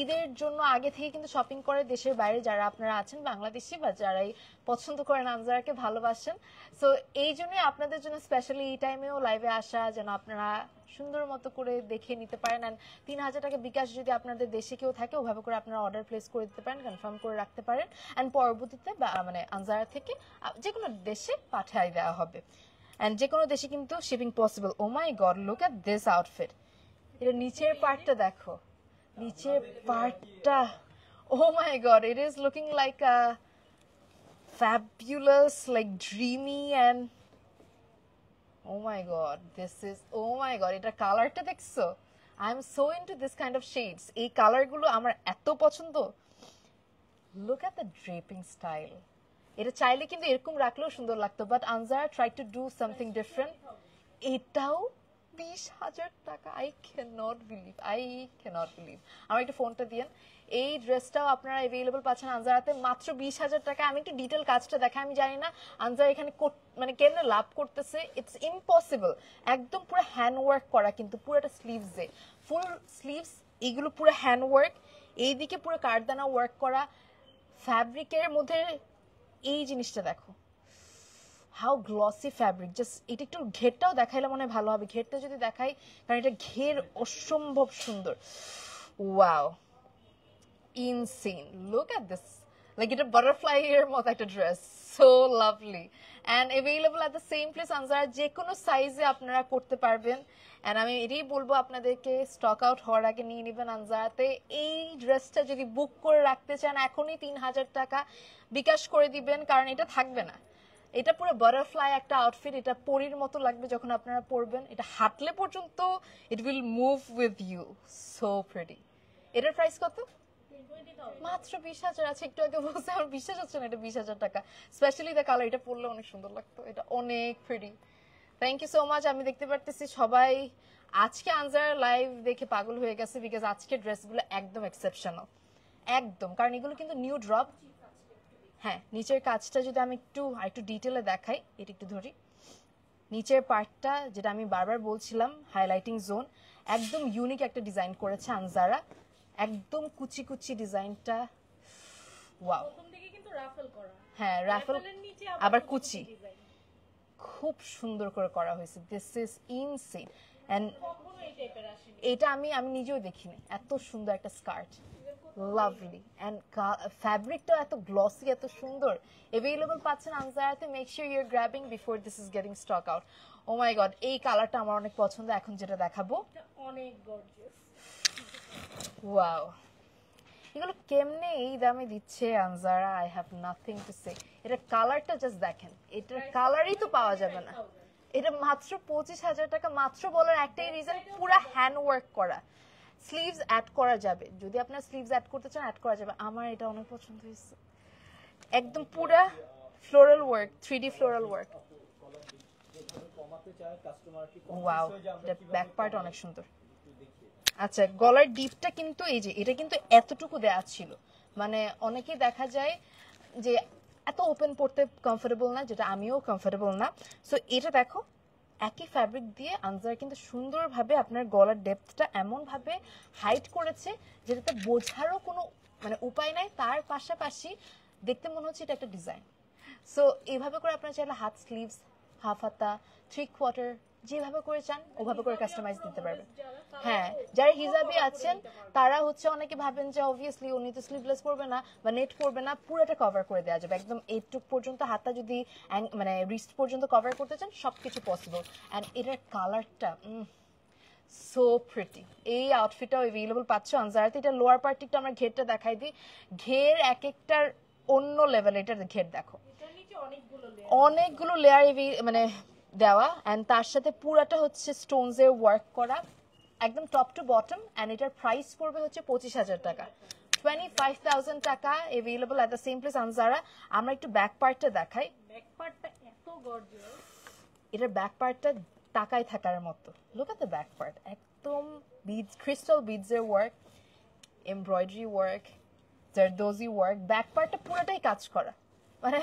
Speaker 1: ঈদের জন্য আগে থেকে কিন্তু শপিং করে দেশের বাইরে যারা আপনারা আছেন, বাংলাদেশি বা যারাই পছন্দ করেন আনজারাকে, ভালোবাসেন। সো এই জন্যই আপনাদের জন্য স্পেশালি এই টাইমেও লাইভে আসা, যেন আপনারা সুন্দর মতো করে দেখে নিতে পারেন। অ্যান্ড 3,000 টাকা বিকাশ যদি আপনাদের দেশে কেউ থাকে, ওভাবে করে আপনারা অর্ডার প্লেস করে দিতে পারেন, কনফার্ম করে রাখতে পারেন। অ্যান্ড পরবর্তীতে মানে আনজারা থেকে যে কোনো দেশে পাঠিয়ে দেওয়া হবে। অ্যান্ড যে কোনো দেশে কিন্তু shipping possible. Oh my God, look at this outfit. এটা নিচের পার্টটা দেখো, নিচের পার্টটা, oh my god, it is looking like a fabulous, like dreamy, and oh my god, this is, oh my god, এটা কালারটা দেখছো? I am so into this kind of shades. এই কালারগুলো আমার এত পছন্দ। Look at the draping style. এটা চাইলে কিন্তু এরকম রাখলেও সুন্দর লাগতো, but Anjara try to do something different. এটাও 20,000 টাকা। I can't believe. আমার একটু ফোনটা দিয়েন। এই ড্রেসটাও আপনারা অ্যাভেলেবল পাচ্ছেন আনজারাতে মাত্র 20,000 টাকা। আমি একটু ডিটেল কাজটা দেখাই। আমি জানি না আনজারা এখানে মানে কেন লাভ করতেছে, ইটস ইম্পসিবল। একদম পুরো হ্যান্ড ওয়ার্ক করা, কিন্তু পুরোটা স্লিভসে, ফুল স্লিভস, এইগুলো পুরো হ্যান্ড ওয়ার্ক। এইদিকে পুরো কারদানা ওয়ার্ক করা, ফ্যাব্রিকের মধ্যে এই জিনিসটা দেখো, হাউ গ্লসি ফ্যাব্রিক। জাস্ট এটা একটু ঘেরটাও দেখাইলে মনে হয় ভালো হবে। ঘেরটা যদি দেখাই, কারণ এটা ঘের অসম্ভব সুন্দর। Wow, insane, look at this, like এটা বাটারফ্লাই এর মতো একটা dress, so lovely. And available at the same place Anjara. যে কোনো সাইজে আপনারা করতে পারবেন। অ্যান্ড আমি এটাই বলবো আপনাদেরকে, স্টক আউট হওয়ার আগে নিয়ে নেবেন আনজারাতে। এই ড্রেসটা যদি বুক করে রাখতে চান, এখনই 3,000 টাকা বিকাশ করে দিবেন, কারণ এটা থাকবে না। এটা পুরো বাটারফ্লাই একটা আউটফিট, এটা পরীর মতো লাগবে যখন আপনারা পরবেন, এটা হাঁটলে পর্যন্ত it will move with you, so pretty. এটার প্রাইস কত? মাত্র 20,000 আছে। একটু আগে বলছে আমার বিশ্বাস হচ্ছে না এটা 20,000 টাকা। স্পেশালি দ্য কালার, এটা পরলে অনেক সুন্দর লাগতো, এটা অনেক pretty. Thank you so much. আমি দেখতে পারতেছি সবাই আজকে আনজার লাইভ দেখে পাগল হয়ে গেছে, বিকজ আজকে ড্রেসগুলো একদম এক্সেপশনাল, একদম। কারণ এগুলো কিন্তু নিউ ড্রপ। হ্যাঁ, নিচের কাজটা যদি আমি একটু ডিটেলে দেখাই, এটা একটু ধরি। নিচের পার্টটা যেটা আমি বারবার বলছিলাম, হাইলাইটিং জোন, একদম ইউনিক একটা ডিজাইন করেছে আনজারা, একদম কুচি কুচি ডিজাইনটা, ওয়াও।
Speaker 2: প্রথম দিকে কিন্তু রাফেল করা,
Speaker 1: হ্যাঁ রাফেল,
Speaker 2: রাফেলের নিচে
Speaker 1: আবার কুচি, খুব সুন্দর করে করা হয়েছে। This is insane. এন্ড
Speaker 2: কখনো এই টাইপের আসেনি।
Speaker 1: এটা আমি নিজেও দেখিনি, এত সুন্দর একটা স্কার্ট, লাভলি। এন্ড ফ্যাব্রিকটা এত গ্লসি, এত সুন্দর। অ্যাভেলেবল পাচ্ছেন আনজারাতে। Make sure you are grabbing before this is getting stock out. Oh my God, এই কালারটা আমার অনেক পছন্দ। এখন যেটা দেখাবো,
Speaker 2: এটা অনেক গর্জিয়াস।
Speaker 1: ওয়াও, এগুলো কেমনে এই দামে দিচ্ছে Anjara, I have nothing to say. এটা কালারটা জাস্ট দেখেন, এটার কালারই তো পাওয়া যাবে না। এটা মাত্র 25,000 টাকা। মাত্র বলার একটাই রিজন, পুরা হ্যান্ড ওয়ার্ক করা। স্লিভস অ্যাড করা যাবে, যদি আপনার স্লিভস অ্যাড করতে চান অ্যাড করা যাবে। আমার এটা অনেক পছন্দ হয়েছে, একদম পুরা floral work, 3D floral work.
Speaker 3: কমাতে চায় কাস্টমার কি
Speaker 1: ওয়াও, এটা ব্যাক পার্ট অনেক সুন্দর। আচ্ছা, গলার ডিপটা কিন্তু এই যে এটা কিন্তু এতটুকু দেয়া ছিল, মানে অনেকেই দেখা যায় যে এত ওপেন পড়তে কমফোর্টেবল না, যেটা আমিও কমফোর্টেবল না। সো এটা দেখো, একই ফ্যাব্রিক দিয়ে আনজার কিন্তু সুন্দরভাবে আপনার গলার ডেপথটা এমন ভাবে হাইড করেছে যেটাতে বোঝারও কোনো মানে উপায় নাই। তার পাশাপাশি দেখতে মনে হচ্ছে এটা একটা ডিজাইন। সো এইভাবে করে আপনারা চাইলে হাত স্লিভস, হাফ হাতা, 3/4 যেভাবে করে চান ওভাবে করে কাস্টমাইজ দিতে পারবেন। হ্যাঁ, যারা হিজাবি আছেন তারা হচ্ছে অনেকে ভাবেন যে অবভিয়াসলি উনি তো স্লিভলেস পরবে না বা নেট পরবে না, পুরোটা কভার করে দেওয়া যাবে একদম এইটুক পর্যন্ত। হাতটা যদি মানে রিস্ট পর্যন্ত কভার করতে চান সবকিছু পসিবল। অ্যান্ড এটার কালারটা সো প্রিটি। এই আউটফিটটাও অ্যাভেলেবল পাচ্ছ আনজারাতে। এটা লোয়ার পার্টিটা আমরা ঘেরটা দেখাই দিই। ঘের এক একটার অন্য লেভেল। এটার ঘের দেখো,
Speaker 2: এটার নিচে
Speaker 1: অনেকগুলো লেয়ার মানে দেওয়া। অ্যান্ড তার সাথে পুরাটা হচ্ছে স্টোনস এর ওয়ার্ক করা, একদম টপ টু বটম। অ্যান্ড এটার প্রাইস পড়বে হচ্ছে 25,000 টাকা, 25,000 টাকা। Available at the same place Anjara. আমরা একটু ব্যাক পার্টটা দেখাই।
Speaker 2: ব্যাক পার্টটা এত গর্জিয়াস,
Speaker 1: এটার ব্যাক পার্টটা তাকায় থাকার মতো। Look at the back part, একদম বিডস, ক্রিস্টাল বিডস এর work, embroidery work, zardozi work. Back পার্টটা পুরোটাই কাজ করা, মানে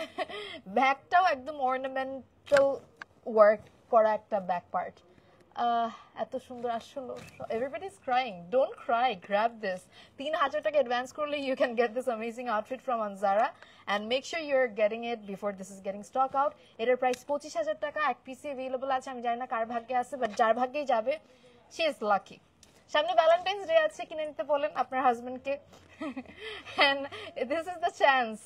Speaker 1: ব্যাকটাও একদম অর্নামেন্টাল ওয়ার্ক করা একটা ব্যাক পার্ট। এত সুন্দর আসলে। Everybody is crying, don't cry, grab this. 3,000 টাকা অ্যাডভান্স করলে you can get this amazing outfit from Anjara and make sure you are getting it before this is getting stock out. এটার price 25,000 টাকা। এক পিসি available আছে, আমি জানি না কার ভাগ্যে আছে, বাট যার ভাগ্যেই যাবে শি ইজ লাকি। সামনে ভ্যালেন্টাইন্স ডে আছে, কিনে নিতে বলেন আপনার হাজবেন্ডকে। And this is the chance,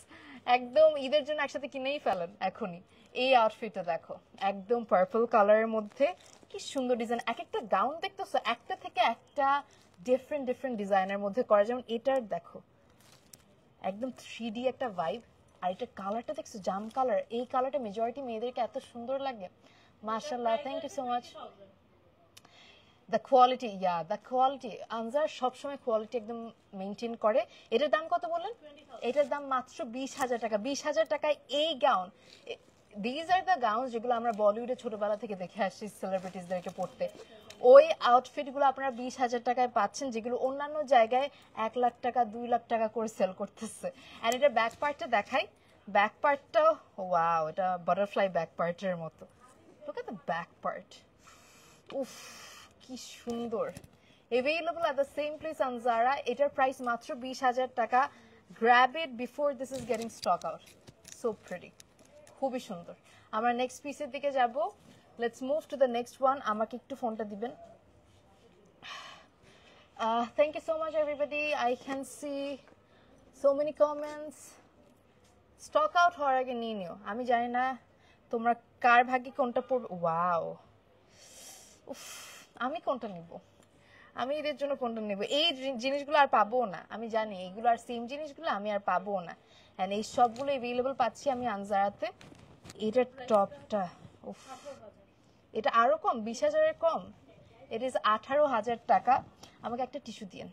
Speaker 1: একদম ঈদের জন্য একসাথে কিনেই ফেলেন এখনই। এই আউটফিটটা দেখো, একদম পার্পল কালারের মধ্যে, কি সুন্দর ডিজাইন। এক একটা গাউন দেখতেছো একটা থেকে একটা ডিফারেন্ট ডিফারেন্ট ডিজাইনের মধ্যে করা। যেমন এটার দেখো একদম 3D একটা ভাইব। আর এটা কালারটা দেখছো, জাম কালার। এই কালারটা মেজরিটি মেয়েদেরকে এত সুন্দর লাগে, মাশাআল্লাহ। Thank you so much. The quality, the quality. Anjara সবসময় কোয়ালিটি একদম মেনটেন করে। এটার দাম কত বললেন? এটার দাম মাত্র 20,000 টাকা। 20,000 টাকায় এই gown. These are the gown যেগুলো আমরা বলিউডে ছোটবেলা থেকে দেখে আসছি সেলিব্রিটিসদেরকে পড়তে। ওই আউটফিটগুলো আপনারা 20,000 টাকায় পাচ্ছেন, যেগুলো অন্যান্য জায়গায় 1 লাখ টাকা 2 লাখ টাকা করে সেল করতেছে। অ্যান্ড এটার ব্যাক পার্টটা দেখাই। ব্যাক পার্টটাও ওয়াও, এটা বাটারফ্লাই ব্যাক পার্টের মতো। Look at the back part, উফ কি সুন্দর। Available at the same place Anjara. এটার প্রাইস মাত্র 20,000 টাকা। Grab it before this is getting stock out. So pretty, খুবই সুন্দর। আমরা নেক্সট পিসের দিকে যাব। Let's move to the next one. আমাকে একটু ফোনটা দিবেন। Thank you so much everybody. I can see so many comments. Stock out হওয়ার আগে নিয়ে নিও। আমি জানি না তোমরা কার ভাগ্যে কোনটা পড়বে। ওয়াও, উফ, আমি কোনটা নিব? আমি এদের জন্য কোনটা নেব? এই জিনিসগুলো আর পাবো না, আমি জানি। এইগুলো আর সেম জিনিসগুলো আমি আর পাবো না। এন্ড এই সবগুলো অ্যাভেলেবল পাচ্ছি আমি আনজারাতে। এটার টপটা উফ, এটা আরো কম, 20,000-এর কম। ইট ইজ 18,000 টাকা। আমাকে একটা টিস্যু দিন।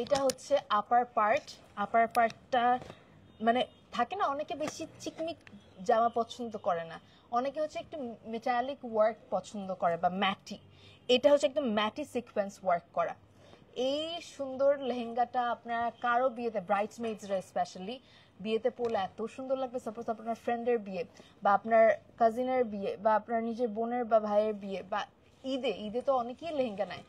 Speaker 1: এটা হচ্ছে আপার পার্টটা, মানে থাকে না অনেকে বেশি চিকমিক জামা পছন্দ করে না, অনেকে হচ্ছে একটু মেটালিক ওয়ার্ক পছন্দ করে বা ম্যাটি। এটা হচ্ছে একদম ম্যাটি সিকোয়েন্স ওয়ার্ক করা। এই সুন্দর লেহেঙ্গাটা আপনারা কারো বিয়েতে, ব্রাইডসমেডসরা স্পেশালি বিয়েতে পরলে এত সুন্দর লাগবে। সাপোজ আপনার ফ্রেন্ডের বিয়ে বা আপনার কাজিনের বিয়ে বা আপনার নিজের বোনের বা ভাইয়ের বিয়ে বা ঈদে তো অনেকেই লেহেঙ্গা নেয়,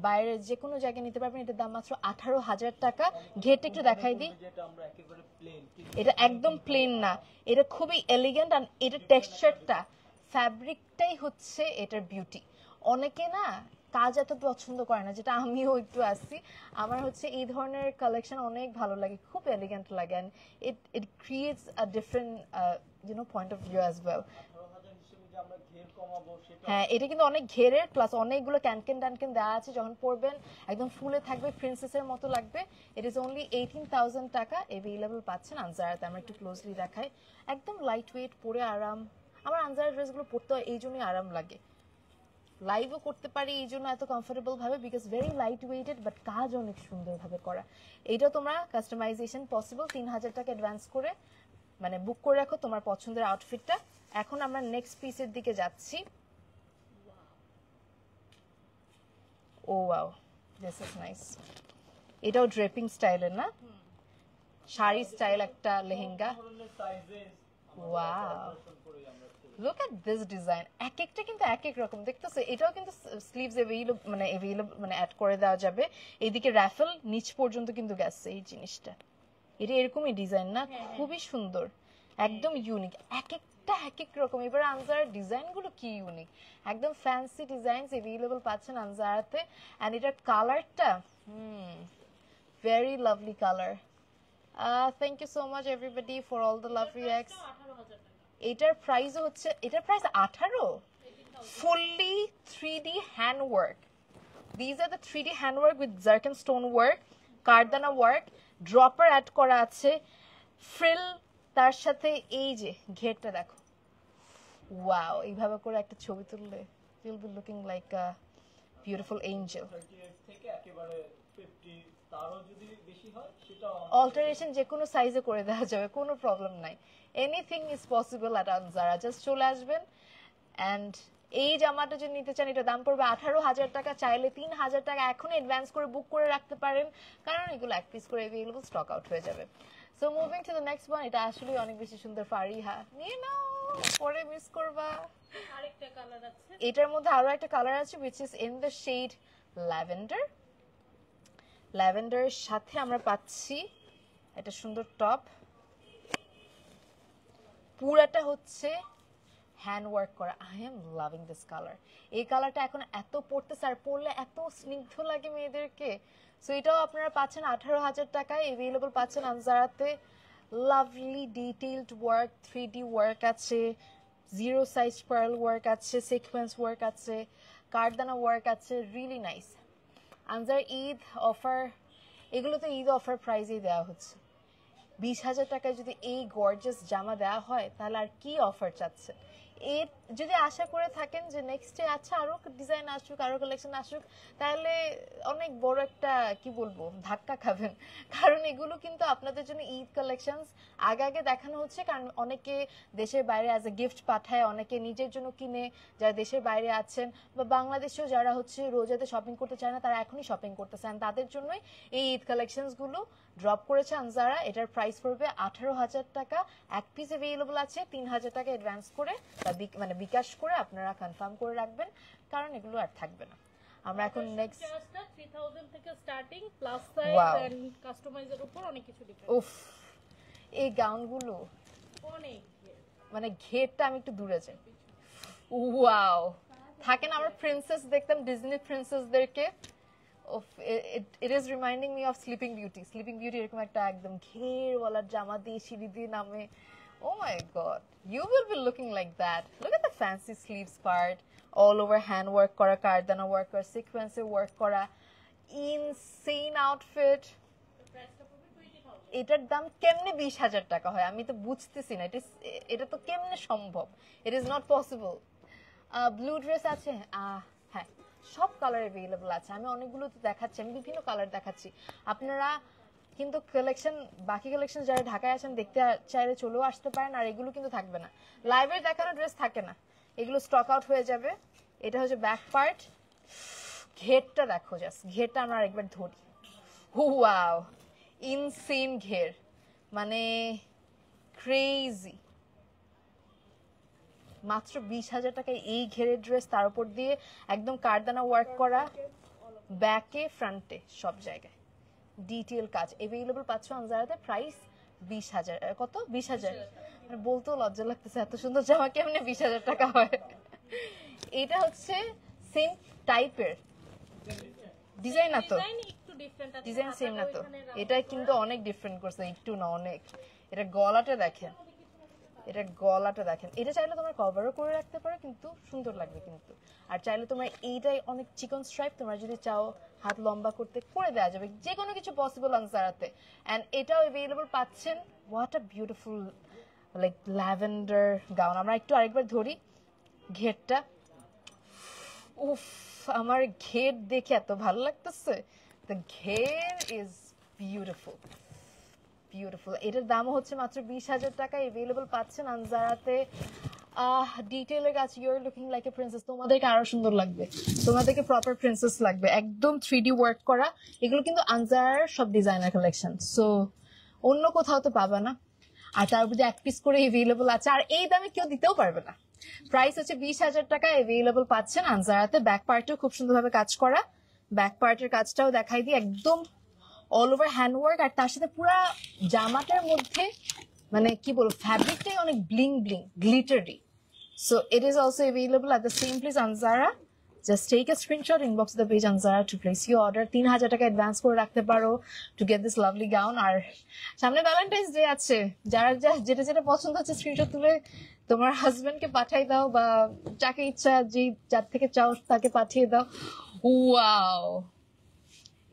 Speaker 1: বাইরে যে কোনো জায়গায় নিতে পারবেন। এটার দাম মাত্র 18,000 টাকা। ঘেরটা একটু দেখাই দিই।
Speaker 3: যেটা আমরা একেবারে প্লেন,
Speaker 1: এটা একদম প্লেন না, এটা খুবই এলিগেন্ট। আর এটার টেক্সচারটা, ফ্যাব্রিকটাই হচ্ছে এটার বিউটি। অনেকে না কাজ এত পছন্দ করে না, যেটা আমিও একটু আসছি। আমার হচ্ছে এই ধরনের কালেকশন অনেক ভালো লাগে, খুব এলিগেন্ট লাগে, and it creates a different point of view as well.
Speaker 3: 18,000 হিসেবে যে আমরা ঘের কমাবো সেটা
Speaker 1: হ্যাঁ, এটা কিন্তু অনেক ঘেরের, প্লাস অনেকগুলো ক্যানকেন দেওয়া আছে। যখন পরবেন একদম ফুলে থাকবে, প্রিন্সেসের মতো লাগবে। ইট ইজ অনলি 18,000 টাকা। এভেলেবল পাচ্ছেন আনজারাতে। আমরা একটু ক্লোজলি দেখাই। একদম লাইট ওয়েট, পরে আরাম। আমার আনজারা ড্রেসগুলো পরতে এই জন্যই আরাম লাগে, লাইভও করতে পারি এই জন্য এত কমফোর্টেবল ভাবে, because very light weighted, but কাজ অনেক সুন্দরভাবে করা। এইটা তোমরা কাস্টমাইজেশন পসিবল। 3,000 টাকা অ্যাডভান্স করে মানে বুক করে রাখো তোমার পছন্দের আউটফিটটা। এখন আমরা নেক্সট পিসের দিকে যাচ্ছি। ও ওয়াও, দিস ইজ নাইস। এটাও ড্রেপিং স্টাইলের না, শাড়ি স্টাইল একটা লেহেঙ্গা।
Speaker 3: ধরনের সাইজে
Speaker 1: wow, look at this design. এক একটা কিন্তু এক এক রকম, দেখতেছো? এটাও কিন্তু স্লিভস এভেইলেবল মানে অ্যাড করে দেওয়া যাবে। এইদিকে রাফেল নিচ পর্যন্ত কিন্তু গেছে এই জিনিসটা। এটা এরকমই ডিজাইন না, খুবই সুন্দর, একদম ইউনিক। এক একটা এক এক রকম। এবার আনজারার ডিজাইনগুলো কি ইউনিক, একদম ফ্যান্সি ডিজাইনস এভেইলেবল পাচ্ছেন আনজারাতে। অ্যান্ড এটার কালারটা very lovely colour. Thank you so much everybody for all the love reacts. এটার প্রাইস হচ্ছে, এটার price 18, fully 3D hand work. These are the 3D hand work with zircon stone work, কারদানা work, dropper add করা আছে, frill, তার সাথে এই যে ঘেরটা দেখো। ওয়াও, এইভাবে করে একটা ছবি তুললে you'll be looking like a beautiful angel.
Speaker 3: 38 থেকে একেবারে 50 তারও যদি বেশি হয় সেটা
Speaker 1: অল্টারেশন যে কোনো সাইজে করে দেওয়া যাবে, কোনো প্রবলেম নাই। Anything is possible at Anjara. Just চলে আসবেন। অ্যান্ড এই জামাটা যদি নিতে চান, এটা দাম পড়বে 18,000 টাকা। চাইলে 3,000 টাকা এখন অ্যাডভান্স করে বুক করে রাখতে পারেন, কারণ এগুলো এক পিস করে এভেইলেবল, স্টক আউট হয়ে যাবে। So moving to the next one. এটা আসলে অনেক বেশি সুন্দর। ফারিহা, নিয়ে নাও, পরে মিস করবা।
Speaker 2: আরেকটা কালার আছে,
Speaker 1: এটার মধ্যে আরো একটা কালার আছে, which is in the shade lavender. ল্যাভেন্ডারের সাথে আমরা পাচ্ছি একটা সুন্দর টপ। পুরাটা হচ্ছে হ্যান্ড ওয়ার্ক করা। I am loving this colour. এই কালারটা এখন এত পড়তেছে, আর পরলে এত স্নিগ্ধ লাগে মেয়েদেরকে। সো এটাও আপনারা পাচ্ছেন 18,000 টাকায়। এভেলেবল পাচ্ছেন আনজারাতে। Lovely detailed work, 3D work আছে, জিরো সাইজ পার্ল ওয়ার্ক আছে, সিকোয়েন্স ওয়ার্ক আছে, কারদানা ওয়ার্ক আছে। Really nice. Anjara Eid offer, এগুলো তো ঈদ অফার প্রাইজেই দেওয়া হচ্ছে। 20,000 টাকায় যদি এই গর্জাস জামা দেওয়া হয়, তাহলে আর কি অফার চাচ্ছে? এর যদি আশা করে থাকেন যে নেক্সটে আচ্ছা আরো ডিজাইন আসুক, আরো কালেকশন আসুক, তাহলে অনেক বড় একটা কি বলবো ধাক্কা খাবেন। কারণ এগুলো কিন্তু আপনাদের জন্য ঈদ কালেকশনস আগে আগে দেখানো হচ্ছে, কারণ অনেকে দেশের বাইরে অ্যাজ এ গিফট পাঠায়, অনেকে নিজের জন্য কিনে, যারা দেশের বাইরে আছেন বা বাংলাদেশেও যারা হচ্ছে রোজাতে শপিং করতে চায় না, তারা এখনই শপিং করতে চান, তাদের জন্যই এই ঈদ কালেকশনস গুলো ড্রপ করেছে আনজারা। এটার প্রাইস পড়বে 18,000 টাকা। এক পিস অ্যাভেলেবল আছে। 3,000 টাকা অ্যাডভান্স করে বা মানে বিকাশ করে আপনারা কনফার্ম করে রাখবেন, কারণ এগুলো আর থাকবে না। আমরা এখন নেক্সট,
Speaker 2: চার্জটা 3000 থেকে starting, plus size
Speaker 1: Wow.
Speaker 2: And কাস্টমাইজের উপর অনেক কিছু ডিপেন্ড।
Speaker 1: উফ, এই গাউনগুলো
Speaker 2: অনেক
Speaker 1: মানে ঘেরটা আমি একটু দূরে যাই। ওয়াও, থাকে না আমরা প্রিন্সেস দেখতাম, ডিজনি প্রিন্সেসদেরকে। It is reminding me of Sleeping Beauty. Sleeping Beauty এরকম একটা একদম ঘেরওয়ালা জামা দিয়ে সিঁড়ি দিয়ে নামে। Oh my god, you will be looking like that. Look at the fancy sleeves part, all over hand work kora, kardana work kora, sequence work kora. Insane outfit.
Speaker 2: প্রাইসটা পড়বে 20,000।
Speaker 1: এটার দাম কেমনে 20,000 টাকা হয় আমি তো বুঝতেছি না এটা তো কেমনে সম্ভব it is not possible blue dress আছে হ্যাঁ সব কালার अवेलेबल আছে আমি অনেকগুলো তো দেখাচ্ছি আমি বিভিন্ন কালার দেখাচ্ছি আপনারা কিন্তু কালেকশন বাকি কালেকশন যারা ঢাকায় আছেন দেখতে চাইলে চলেও আসতে পারেন আর এগুলো কিন্তু থাকবে না লাইভে দেখানো ড্রেস থাকে না এগুলো স্টক আউট হয়ে যাবে এটা হচ্ছে ব্যাক পার্ট ঘেরটা দেখো জাস্ট ঘেরটা আমরা আরেকবার ধরি ওয়াও ইনসেন ঘের মানে ক্রেজি মাত্র 20,000 টাকায় এই ঘেরের ড্রেস তার উপর দিয়ে একদম কারদানা ওয়ার্ক করা ব্যাকে ফ্রন্টে সব জায়গায় ডিটেইল কাজ अवेलेबल পাচ্ছ আনজারাতে প্রাইস 20,000 কত 20,000 মানে বলতেও লজ্জা লাগতেছে এত সুন্দর জামা কেমনে 20,000 টাকা হয় এটা হচ্ছে সেম টাইপের ডিজাইন না তো
Speaker 2: একটু ডিফারেন্ট আছে
Speaker 1: ডিজাইন সেম না তো এটা কিন্তু অনেক ডিফারেন্ট করছে একটু না অনেক এটা গলাটা দেখেন এটা চাইলে তোমরা কভারও করে রাখতে পারো কিন্তু সুন্দর লাগবে কিন্তু আর চাইলে তোমরা এইটাই অনেক চিকন স্ট্রাইপ তোমরা যদি চাও হাত লম্বা করতে করে দেওয়া যাবে যে কোনো কিছু পসিবল আনসারাতে এন্ড এটাও अवेलेबल পাচ্ছেন what a beautiful like lavender gown আমরা একটু আরেকবার ধরি ঘেরটা উফ আমার ঘের দেখে এত ভালো লাগতেছে দ্য ঘের ইজ বিউটিফুল এটার দাম হচ্ছে মাত্র 20,000 টাকা अवेलेबल পাচ্ছেন আনজারাতে ডিটেইলের কাছে you are looking like a princess তোমাদেরকে আরো সুন্দর লাগবে তোমাদেরকে প্রপার প্রিন্সেস লাগবে একদম 3D ওয়ার্ক করা এগুলো কিন্তু আনজারার সব ডিজাইনার কালেকশন সো অন্য কোথাও তো পাবা না আর তার উপর এক পিস করে अवेलेबल আছে আর এই দামে কেউ দিতেও পারবে না প্রাইস হচ্ছে 20,000 টাকা अवेलेबल পাচ্ছেন আনজারাতে ব্যাক পার্টেও খুব সুন্দরভাবে কাজ করা ব্যাক পার্টের কাজটাও দেখাই দিই একদম অল ওভার হ্যান্ড ওয়ার্ক আর তার সাথে পুরো জামাটার মধ্যে মানে কি বলবো ফ্যাব্রিকটাই অনেক bling glittery so it is also available at the same place Anzara just take a screenshot inbox the page Anzara to place your order 3,000 টাকা অ্যাডভান্স করে রাখতে পারো to get this lovely gown আর সামনে ভ্যালেন্টাইন্স ডে আছে যারা যেটা পছন্দ হচ্ছে স্ক্রিনশট তুলে তোমার হাজবেন্ডকে পাঠিয়ে দাও বা যাকে ইচ্ছা যার থেকে চাও তাকে পাঠিয়ে দাও wow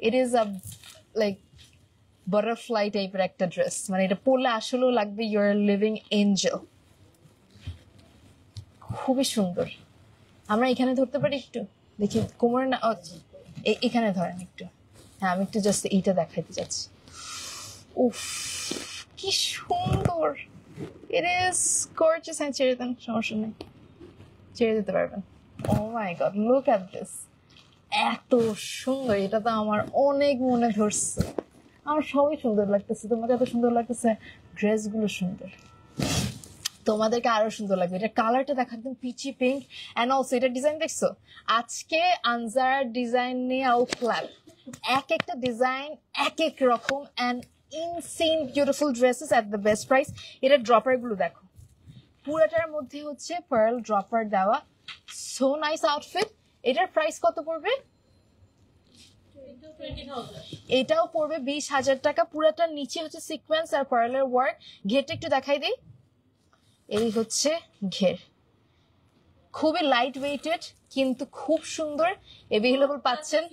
Speaker 1: it is a like butterfly টাইপের একটা ড্রেস মানে এটা পরলে আসলেও লাগবে ইউ আর লিভিং এঞ্জেল খুবই সুন্দর আমরা এখানে ধরতে পারি একটু দেখি কোমরে না এখানে ধরেন একটু হ্যাঁ আমি একটু জাস্ট এইটা দেখাইতে যাচ্ছি উফ কি সুন্দর ইট ইজ গর্জিয়াস হ্যাঁ ছেড়ে দেন সমস্যা নেই ছেড়ে দিতে পারবেন ও my God look at this এত সুন্দর এটা তো আমার অনেক মনে ধরছে আমার সবই সুন্দর লাগতেছে তোমাকে এত সুন্দর লাগতেছে ড্রেসগুলো সুন্দর তোমাদেরকে আরো সুন্দর লাগবে এটা কালারটা দেখো একদম পিচি পিঙ্ক এন্ড অলসো এটা ডিজাইন দেখছো আজকে আনজারার ডিজাইন নিয়ে আউট ক্লাব এক একটা ডিজাইন এক রকম and insane beautiful dresses at the best price এটা ড্রপার গুলো দেখো পুরোটার মধ্যে হচ্ছে পার্ল ড্রপার দেওয়া সো নাইস আউটফিট এটার প্রাইস কত পড়বে এটাও পড়বে 20,000 টাকা পুরাটার নিচে হচ্ছে সিকোয়েন্স আর পার্লের ওয়ার্ক ঘেরটা একটু দেখাই দিই এই হচ্ছে ঘের খুবই লাইট ওয়েটেড কিন্তু খুব সুন্দর अवेलेबल পাচ্ছেন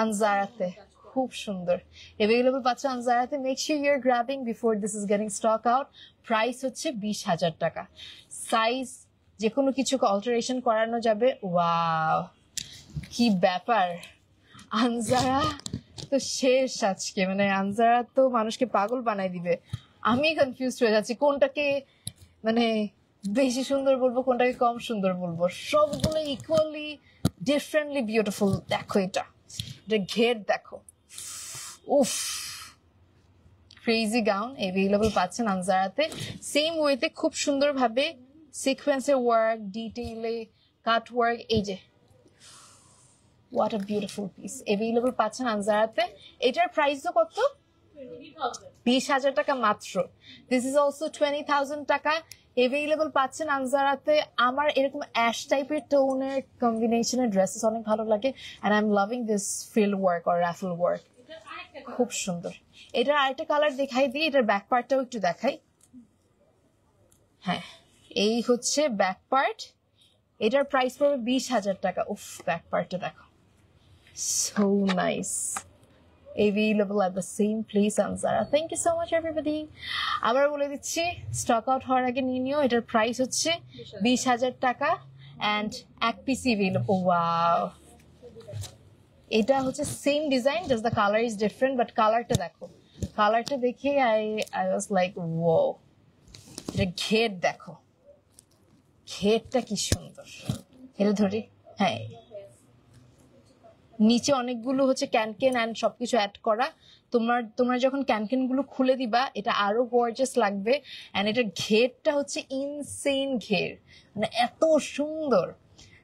Speaker 1: আনজারাতে খুব সুন্দর अवेलेबल পাচ্ছেন আনজারাতে make sure you are grabbing before this is getting stock out price হচ্ছে 20,000 টাকা সাইজ যে কোনো কিছু অল্টারেশন করানো যাবে ওয়াও কি ব্যাপার আনজারা তো শেষ আজকে মানে আনজারা তো মানুষকে পাগল বানাই দিবে আমি কনফিউজড হয়ে যাচ্ছি কোনটাকে মানে বেশি সুন্দর বলবো কোনটাকে কম সুন্দর বলবো সবগুলো ইকুয়ালি ডিফারেন্টলি বিউটিফুল দেখো এটা ঘের দেখো উফ ক্রেজি গাউন अवेलेबल পাচ্ছেন আনজারাতে সেম ওয়েতে খুব সুন্দরভাবে সিকোয়েন্সের ওয়ার্ক ডিটেইলে কাট ওয়ার্ক এই যে what a beautiful piece available পাচ্ছেন আনজারাতে এটার প্রাইসও কত 20,000 টাকা মাত্র this is also 20,000 টাকা अवेलेबल পাচ্ছেন আনজারাতে আমার এরকম অ্যাশ টাইপের টোনের কম্বিনেশনের ড্রেসেস অনেক ভালো লাগে and I'm loving this frill work or raffle work খুব সুন্দর এটার আরেকটা কালার দেখাই দিই এটার ব্যাক পার্টটাও একটু দেখাই হ্যাঁ এই হচ্ছে ব্যাক পার্ট এটার প্রাইস পড়বে 20,000 টাকা উফ ব্যাক পার্টটা দেখো so nice available at the same place on Zara. Thank you so much everybody. আবার বলে দিচ্ছি স্টক আউট হওয়ার আগে নিয়ে নিও। এটার প্রাইস হচ্ছে 20,000 টাকা and এক পিস available. Wow, এটা হচ্ছে same design, just the colour is different, but কালারটা দেখো, কালারটা দেখে I was like wow. এটা ঘের দেখো, ঘেরটা কি সুন্দর। এটা ধরি, হ্যাঁ নিচে অনেকগুলো হচ্ছে ক্যানকেন এন্ড সবকিছু অ্যাড করা। তোমরা যখন ক্যানকেন গুলো খুলে দিবা এটা আরো গর্জিয়াস লাগবে। এন্ড এটার ঘেরটা হচ্ছে ইনসেন ঘের, মানে এত সুন্দর।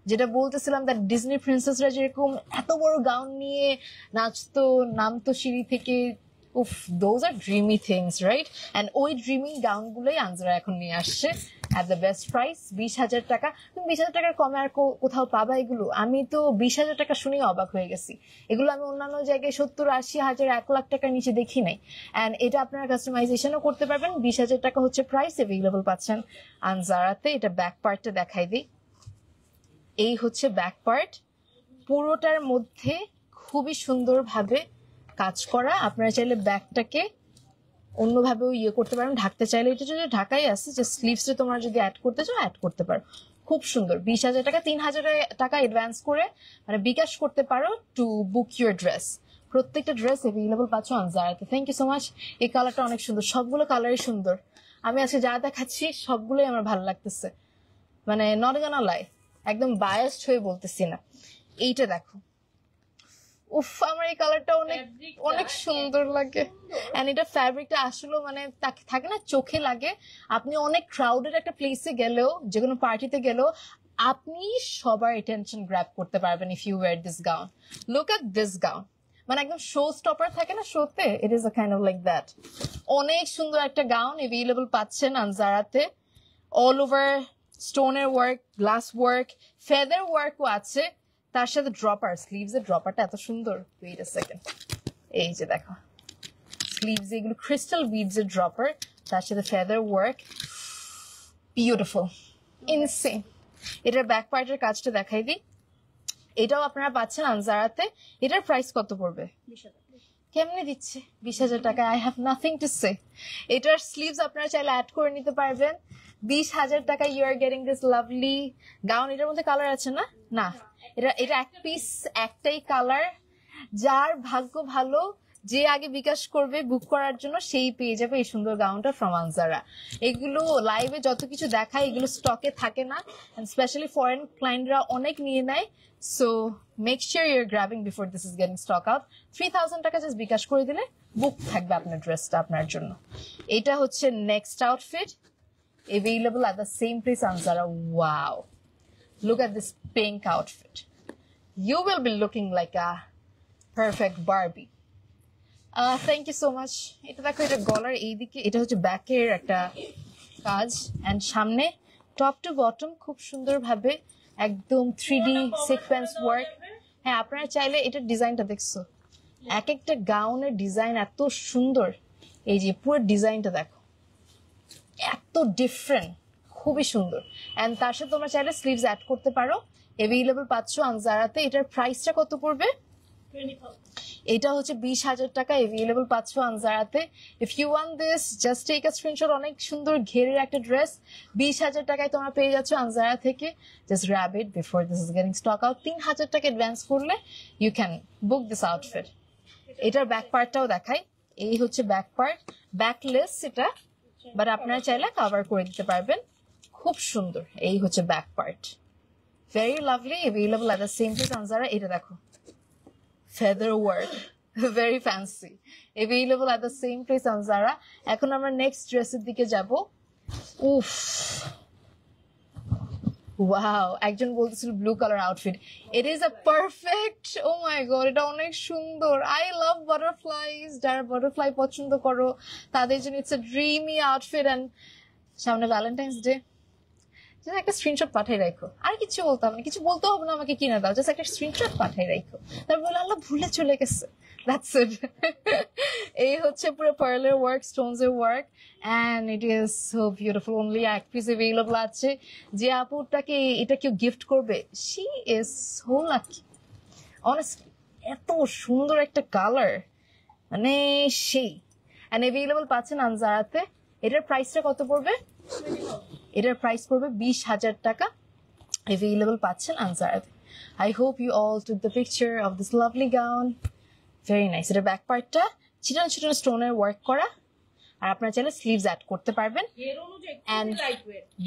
Speaker 1: যেটা বলতেছিলাম দ্যাট ডিজনি প্রিন্সেসরা যেরকম এত বড় গাউন নিয়ে নাচতো নামতো সিঁড়ি থেকে, উফ those are dreamy things, right? And ওই ড্রিমি গাউন গুলোই আনজারা এখন নিয়ে আসছে at the best price, 20,000 টাকা। তুমি 20,000 টাকার কমে আর কোথাও পাবা এগুলো? আমি তো 20,000 টাকা শুনে অবাক হয়ে গেছি। এগুলো আমি অন্যান্য জায়গায় 70, 80 হাজার, 1 লাখ টাকার নিচে দেখি নাই। এন্ড এটা আপনারা কাস্টমাইজেশনও করতে পারবেন। 20,000 টাকা হচ্ছে প্রাইস, অ্যাভেলেবল পাচ্ছেন আনজারাতে। এটা ব্যাক পার্টটা দেখাই দিই। এই হচ্ছে ব্যাক পার্ট, পুরোটার মধ্যে খুবই সুন্দরভাবে কাজ করা। আপনারা চাইলে ব্যাকটাকে অন্যভাবেও করতে পারেন, ঢাকতে চাইলে এটা যদি ঢাকাই আছে, যে স্লিভসে তোমরা যদি অ্যাড করতে চাও অ্যাড করতে পারো। খুব সুন্দর। 20,000 টাকা, 3,000 টাকা অ্যাডভান্স করে মানে বিকাশ করতে পারো টু বুক ইউর ড্রেস। প্রত্যেকটা ড্রেস অ্যাভেলেবল পাচ্ছ আনজারাতে। Thank you so much. এই কালারটা অনেক সুন্দর, সবগুলো কালারই সুন্দর। আমি আজকে যা দেখাচ্ছি সবগুলোই আমার ভালো লাগতেছে, মানে নট গানা লাই, একদম বায়াসড হয়ে বলতেছি না। এইটা দেখো, উফ আমার এই কালারটা অনেক অনেক সুন্দর লাগে। এন্ড এটা ফ্যাব্রিকটা আসলে মানে থাকে না, চোখে লাগে। আপনি অনেক ক্রাউডেড একটা প্লেসে গেলেও, যে কোনো পার্টিতে গেলেও আপনি সবার অ্যাটেনশন গ্র্যাব করতে পারবেন if you wear this gown. Look at this gown, মানে একদম শো স্টপার থাকে না শোতে, it is a kind of like that. অনেক সুন্দর একটা গাউন অ্যাভেলেবল পাচ্ছেন আনজারাতে। অল ওভার স্টোনের ওয়ার্ক, গ্লাস ওয়ার্ক, ফেদার ওয়ার্কও আছে। তার সাথে ড্রপার, স্লিভস এর ড্রপারটা এত সুন্দর। ওয়েট আ সেকেন্ড, এই যে দেখো স্লিভস এগুলো ক্রিস্টাল বিডস এর ড্রপার, তার সাথে ফেদার ওয়ার্ক, বিউটিফুল, ইনসেন। এটার ব্যাক পার্টের কাজটা দেখাই দিই। এটাও আপনারা পাচ্ছেন আনজারাতে। এটার প্রাইস কত পড়বে? কেমনে দিচ্ছে 20,000 টাকা? আই হ্যাভ নাথিং টু সে। এটার স্লিভস আপনারা চাইলে অ্যাড করে নিতে পারবেন। 20,000 টাকা you are getting this lovely gown. এটার মধ্যে কালার আছে না? না, এটা এক পিস, একটাই কালার। যার ভাগ্য ভালো, যে আগে বিকাশ করবে বুক করার জন্য, সেই পেয়ে যাবে এই সুন্দর গাউনটা ফ্রম আনজারা। এগুলো লাইভে যত কিছু দেখায় এগুলো স্টকে থাকে না, স্পেশালি ফরেন ক্লায়েন্টরা অনেক নিয়ে নেয়। So make sure your grabbing before this is getting stock out. 3,000 টাকা জাস্ট বিকাশ করে দিলে বুক থাকবে আপনার ড্রেসটা আপনার জন্য। এটা হচ্ছে next outfit, available at the same place on Zara. Wow, look at this pink outfit. You will be looking like a perfect Barbie. Thank you so much. এটা দেখো, এটা গলার এইদিকে, এটা হচ্ছে ব্যাকের একটা কাজ, এন্ড সামনে টপ টু বটম খুব সুন্দর ভাবে একদম 3D সিকোয়েন্স ওয়ার্ক। হ্যাঁ, আপনারা চাইলে এটার ডিজাইনটা দেখছো, এক একটা গাউনের ডিজাইন এত সুন্দর। এই যে পুরো ডিজাইনটা দেখো, এত ডিফারেন্ট, খুবই সুন্দর। এন্ড তার সাথে তোমরা চাইলে স্লিভস অ্যাড করতে পারো। অ্যাভেলেবল পাচ্ছ আনজারাতে। এটার প্রাইসটা কত পড়বে?
Speaker 2: 20,000।
Speaker 1: এটা হচ্ছে 20,000 টাকা অ্যাভেলেবল পাচ্ছ আনজারাতে। If you want this just take a screenshot. অনেক সুন্দর ঘেরের একটা ড্রেস 20,000 টাকায় তোমরা পেয়ে যাচ্ছ আনজারা থেকে। Just grab it before this is getting stock out. 3,000 টাকা অ্যাডভান্স করলে you can book this outfit. এটার ব্যাক পার্টটাও দেখাই। এই হচ্ছে ব্যাক পার্ট, ব্যাকলেস এটা, বাট আপনারা চাইলে কভার করে দিতে পারবেন। খুব সুন্দর। এই হচ্ছে back part, very lovely, available at the same place Anjara. এটা দেখো, feather work, very fancy, available at the same place on Zara. এখন আমরা নেক্সট ড্রেসের দিকে যাব। উফ, ওয়াও, একজন বলতেছিল blue colour outfit. It is a perfect, oh my god, এটা অনেক সুন্দর। I love butterflies. যারা বাটারফ্লাই পছন্দ করো তাদের জন্য it's a dreamy outfit. And সামনে ভ্যালেন্টাইন্স ডে, জাস্ট একটা স্ক্রিনশট পাঠাই রাখো। আর কিছু বলতে হবে না, কিছু বলতে হবে না আমাকে কিনে দাও, জাস্ট একটা স্ক্রিনশট পাঠাই রাখো। তারপর বলে আল্লাহ ভুলে চলে গেছে, দ্যাটস ইট। এই হচ্ছে পুরো পার্লের ওয়ার্ক, স্টোনস এর work, and it is so beautiful. Only এক পিস অ্যাভেলেবল আছে। যে আপুটাকে এটা কেউ গিফট করবে, she is so lucky honestly. এত সুন্দর একটা কালার, মানে সেই এন্ড अवेलेबल পাচ্ছেন আনজারাতে। এটার প্রাইসটা কত পড়বে? এটার প্রাইস পড়বে 20,000 টাকা। अवेलेबल পাচ্ছেন আনজারাতে। I hope you all took the picture of this lovely gown. Very nice. এটা ব্যাক পার্টটা চিটান চিটান স্টোনের ওয়ার্ক করা, আর আপনারা চাইলে স্লিভস অ্যাড করতে পারবেন। And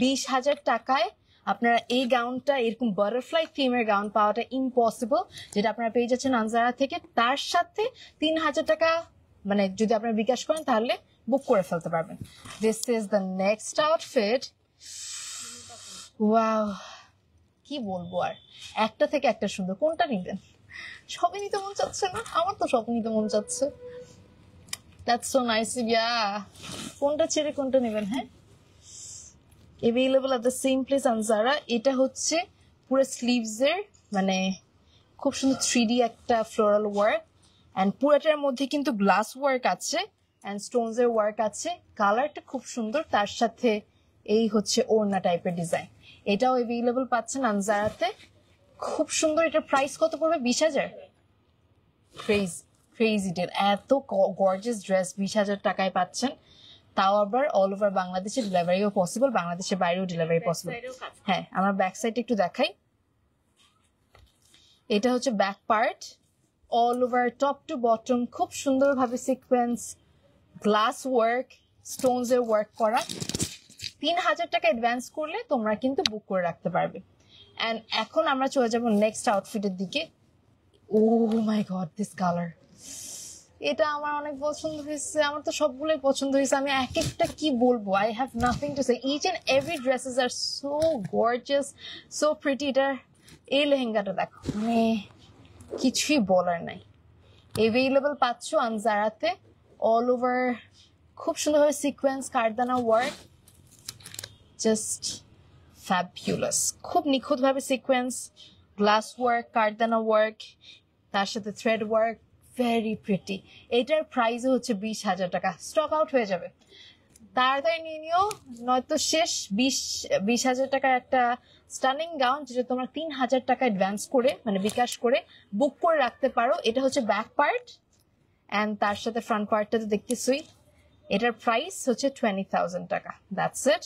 Speaker 1: 20,000 টাকায় আপনারা এই গাউনটা, এরকম বাটারফ্লাই থিমের গাউন পাওয়াটা ইম্পসিবল, যেটা আপনারা পেয়ে যাচ্ছেন আনজারা থেকে। তার সাথে 3,000 টাকা মানে যদি আপনারা বিকাশ করেন তাহলে বুক করে ফেলতে পারবেন। This is the next outfit. Wow, কি বলবো আর, একটা থেকে একটা সুন্দর। কোনটা নিবেন? সবই নিতে মন চাচ্ছে না? আমার তো সব নিতে মন চাচ্ছে। That's so nice. Yeah. কোনটা ছেড়ে কোনটা নেবেন? হ্যাঁ, available at the same place on Zara. এটা হচ্ছে পুরো স্লিভস এর মানে খুব সুন্দর 3D একটা ফ্লোরাল ওয়ার্ক, এন্ড পুরোটার মধ্যে কিন্তু গ্লাস ওয়ার্ক আছে এন্ড স্টোনস এর ওয়ার্ক আছে। কালারটা খুব সুন্দর, তার সাথে এই হচ্ছে ওড়না টাইপের ডিজাইন। এটাও अवेलेबल পাচ্ছেন আনজারাতে। খুব সুন্দর। এটার প্রাইস কত পড়বে? 20,000। Crazy deal. এত গর্জিয়াস ড্রেস 20,000 টাকায় পাচ্ছেন, তাও আবার অল ওভার বাংলাদেশে ডেলিভারিও পসিবল, বাংলাদেশের বাইরেও ডেলিভারি পসিবল। হ্যাঁ, আমরা ব্যাক সাইডটা একটু দেখাই। এটা হচ্ছে back part, all over top to bottom খুব সুন্দরভাবে সিকোয়েন্স, গ্লাস ওয়ার্ক, স্টোনস এর ওয়ার্ক করা। 3,000 টাকা অ্যাডভান্স করলে তোমরা কিন্তু বুক করে রাখতে পারবে। এন্ড এখন আমরা চলে যাব নেক্সট আউটফিটের দিকে। ও মাই গড, দিস কালার, এটা আমার অনেক পছন্দ হয়েছে। আমার তো সবগুলোই পছন্দ হয়েছে, আমি এক একটা কি বলবো, I have nothing to say. Each and every dresses are so gorgeous, so pretty. এটার এই লেহেঙ্গাটা দেখো, মানে কিছুই বলার নাই। अवेलेबल পাচ্ছ আনজারাতে, অল ওভার খুব সুন্দরভাবে সিকোয়েন্স, কারদানা ওয়ার্ক, জাস্ট ফ্যাবুলাস। খুব নিখুঁতভাবে সিকোয়েন্স, গ্লাস ওয়ার্ক, কারদানা ওয়ার্ক, তার সাথে থ্রেড ওয়ার্ক, ভেরি প্রিটি। এটার প্রাইসও হচ্ছে 20,000 টাকা। স্টক আউট হয়ে যাবে, তাড়াতাড়ি নিয়ে নিও, নয়তো শেষ। 20,000 টাকার একটা স্টানিং গাউন, যেটা তোমরা 3,000 টাকা অ্যাডভান্স করে মানে বিকাশ করে বুক করে রাখতে পারো। এটা হচ্ছে ব্যাক পার্ট এন্ড তার সাথে ফ্রন্ট পার্টটা তো দেখতেছই। এটার প্রাইস হচ্ছে 20,000 টাকা। That's it.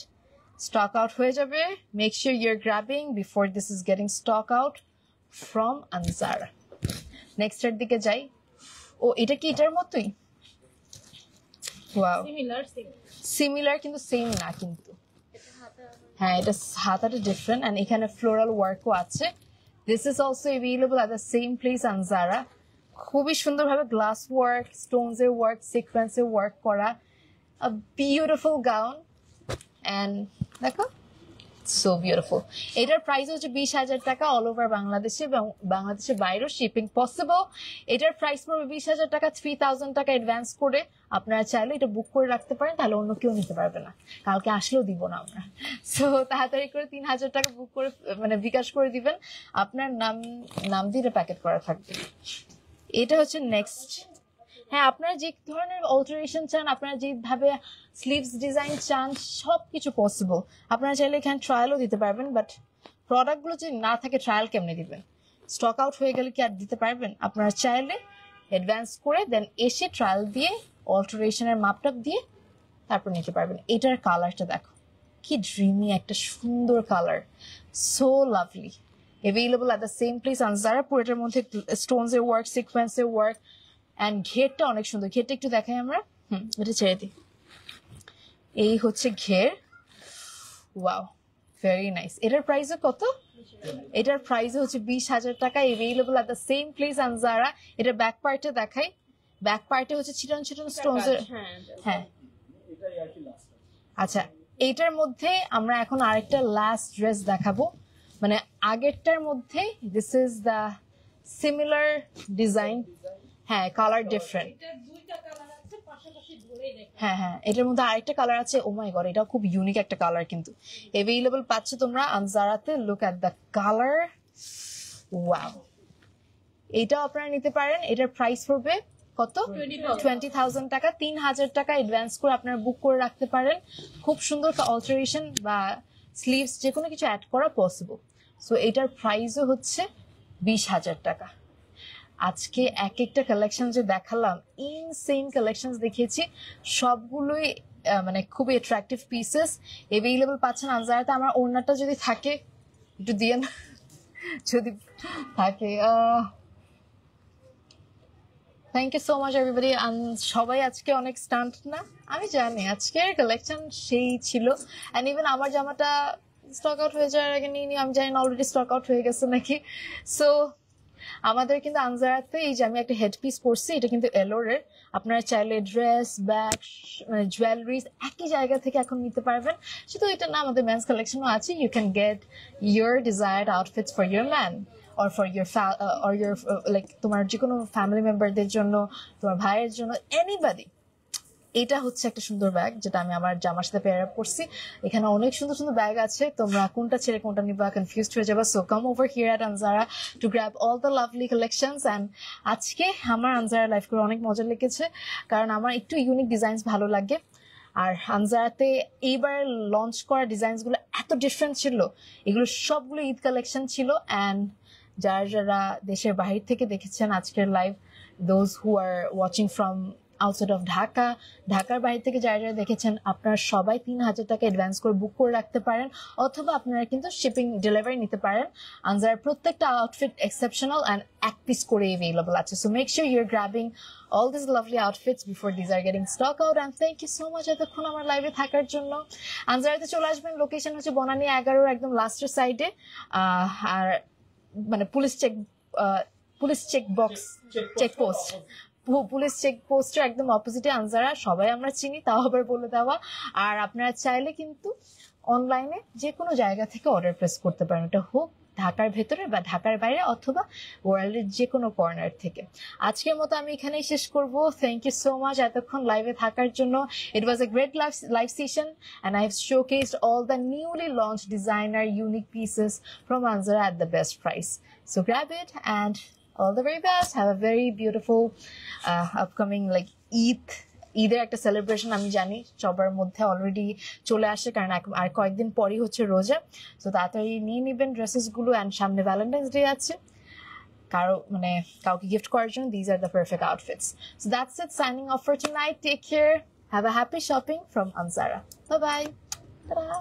Speaker 1: স্টক আউট হয়ে যাবে। Make sure you are grabbing before this is getting stock out from Anjara. Next এর দিকে যাই। ও, এটা কি এটার মতোই? ওয়াও, সিমিলার কিন্তু সেম না কিন্তু। হ্যাঁ, এটা হাতাটা ডিফারেন্ট এন্ড এখানে ফ্লোরাল ওয়ার্কও আছে। This is also available at the same place on Zara. খুবই সুন্দরভাবে গ্লাস ওয়ার্ক, স্টোনস এর ওয়ার্ক, সিকোয়েন্স এর ওয়ার্ক করা, a beautiful gown and দেখো, সো বিউটিফুল। এটার প্রাইস হচ্ছে 20,000 টাকা, অল ওভার বাংলাদেশে এবং বাংলাদেশের বাইরেও শিপিং পসিবল। এটার প্রাইস পড়বে 20,000 টাকা। 3,000 টাকা অ্যাডভান্স করে আপনারা চাইলে এটা বুক করে রাখতে পারেন, তাহলে অন্য কেউ নিতে পারবে না, কালকে আসলেও দিব না আমরা। সো তাড়াতাড়ি করে 3,000 টাকা বুক করে মানে বিকাশ করে দিবেন। আপনার নাম দিয়ে প্যাকেট করা থাকবে। এটা হচ্ছে নেক্সট। হ্যাঁ, আপনারা যে ধরনের অল্টারেশন চান, আপনারা যেভাবে স্লিভস ডিজাইন চান, সবকিছু পসিবল। আপনারা চাইলে এখানে ট্রায়ালও দিতে পারবেন, বাট প্রোডাক্টগুলো যদি না থাকে ট্রায়াল কেমনে দিবেন? স্টক আউট হয়ে গেলে কি আর দিতে পারবেন? আপনারা চাইলে অ্যাডভান্স করে দেন এসে ট্রায়াল দিয়ে অল্টারেশনের মাপটাপ দিয়ে তারপর নিতে পারবেন। এটার কালারটা দেখো, কি ড্রিমি একটা সুন্দর colour, so lovely. Available at the same place on Zara. পুরোটার মধ্যে স্টোনস এর ওয়ার্ক, সিকোয়েন্স এর ওয়ার্ক এন্ড ঘেরটা অনেক সুন্দর। ঘেরটা একটু দেখাই আমরা। এটা ছেড়ে দিই। এই হচ্ছে ঘের। Wow, very nice. এটার প্রাইসও কত? এটার প্রাইস হচ্ছে 20,000 টাকা। Available at the same place on Zara. এটা ব্যাক পার্টে দেখাই। ব্যাক পার্টে হচ্ছে চিটন চিটন স্টোনস এর। হ্যাঁ,
Speaker 3: এটাই আর কি লাস্ট।
Speaker 1: আচ্ছা, এইটার মধ্যে আমরা এখন আরেকটা লাস্ট ড্রেস দেখাবো, মানে আগেরটার মধ্যে। This is the similar design. হ্যাঁ, কালার ডিফারেন্ট। হ্যাঁ হ্যাঁ, এটার মধ্যে আরেকটা কালার আছে। ও মাই গড, এটাও খুব ইউনিক একটা কালার কিন্তু। अवेलेबल পাচ্ছ তোমরা আনজারাতে। Look at the colour, wow. এটাও আপনারা নিতে পারেন। এটার প্রাইস পড়বে কত? 20,000 টাকা। 3,000 টাকা অ্যাডভান্স করে আপনারা বুক করে রাখতে পারেন। খুব সুন্দর অল্টারেশন বা স্লিভস যে কোনো কিছু অ্যাড করা পসিবল। সো এটার প্রাইসও হচ্ছে 20,000 টাকা। আজকে এক একটা কালেকশন যে দেখালাম, ইনসেইন কালেকশন দেখিয়েছি, সবগুলোই মানে খুবই অ্যাট্রাকটিভ পিসেস এভেইলেবল পাচ্ছেন আনজারাতে। আমার ওড়নাটা যদি থাকে একটু দিয়ে না, যদি থাকে। Thank you so much everybody. সবাই আজকে অনেক স্টান্ট না, আমি জানি আজকের কালেকশন সেই ছিল। অ্যান্ড ইভেন আমার জামাটা স্টক আউট হয়ে যাওয়ার আগে নিয়ে আমি জানি না অলরেডি স্টক আউট হয়ে গেছে নাকি। সো আমাদের কিন্তু আনজারাতে এই যে আমি একটা হেডপিস পরছি, এটা কিন্তু এলোরের। আপনারা চাইলে ড্রেস, ব্যাগ, মানে জুয়েলারিজ একই জায়গা থেকে এখন নিতে পারবেন। শুধু এটা না, আমাদের মেন্স কালেকশনও আছে। You can get your desired outfits for your man or for your like তোমার যে কোনো ফ্যামিলি মেম্বারদের জন্য, তোমার ভাইয়ের জন্য, এনিবডি। এটা হচ্ছে একটা সুন্দর ব্যাগ যেটা আমি আমার জামার সাথে পেয়ার আপ করছি। এখানে অনেক সুন্দর সুন্দর ব্যাগ আছে, তোমরা কোনটা ছেড়ে কোনটা নিবা কনফিউজড হয়ে যাবা। So come over here at Anjara to grab all the lovely collections. And আজকে আমার আনজারা লাইফ করে অনেক মজা লেগেছে, কারণ আমার একটু ইউনিক ডিজাইনস ভালো লাগে। আর আনজারাতে এইবার লঞ্চ করা ডিজাইনসগুলো এত ডিফারেন্ট ছিল, এগুলো সবগুলো ঈদ কালেকশন ছিল। অ্যান্ড যারা যারা দেশের বাহির থেকে দেখেছেন আজকের live, those who are watching from outside of Dhaka, ঢাকার বাইরে থেকে যারা যারা দেখেছেন, আপনারা সবাই 3,000 টাকা অ্যাডভান্স করে বুক করে রাখতে পারেন, অথবা আপনারা কিন্তু শিপিং ডেলিভারি নিতে পারেন। আনজারার প্রত্যেকটা আউটফিট এক্সেপশনাল অ্যান্ড এক পিস করে অ্যাভেলেবল আছে। So make sure you are grabbing all these lovely outfits before these are getting stock out. And thank you so much এতক্ষণ আমার লাইভে থাকার জন্য। আনজারাতে চলে আসবেন, লোকেশন হচ্ছে বনানী 11 একদম লাস্টের সাইডে। আর মানে police check box, checkpost, police চেকপোস্টের একদম অপোজিটে আনজারা। সবাই আমরা চিনি, তাও আবার বলে দেওয়া। আর আপনারা চাইলে কিন্তু অনলাইনে যে কোনো জায়গা থেকে অর্ডার প্লেস করতে পারেন, এটা হোক ঢাকার ভেতরে বা ঢাকার বাইরে, অথবা ওয়ার্ল্ডের যে কোনো কর্নার থেকে। আজকের মতো আমি এখানেই শেষ করব। থ্যাংক ইউ সো মাচ এতক্ষণ লাইভে থাকার জন্য। It was a great live session and I have showcased all the newly launch designer unique pieces from Anjara at the best price. So grab it and all the very best. Have a very beautiful upcoming like ঈদের একটা celebration আমি জানি সবার মধ্যে already চলে আসে, কারণ আর কয়েকদিন পরই হচ্ছে রোজা। তো তাড়াতাড়ি নিয়ে নেবেন ড্রেসেস গুলো। অ্যান্ড সামনে ভ্যালেন্টাইন্স ডে আছে, কাউকে গিফট করার জন্য these are the perfect outfits. So that's it, signing off for tonight. Take care, have a happy shopping from Anzara. Bye bye. Ta-da.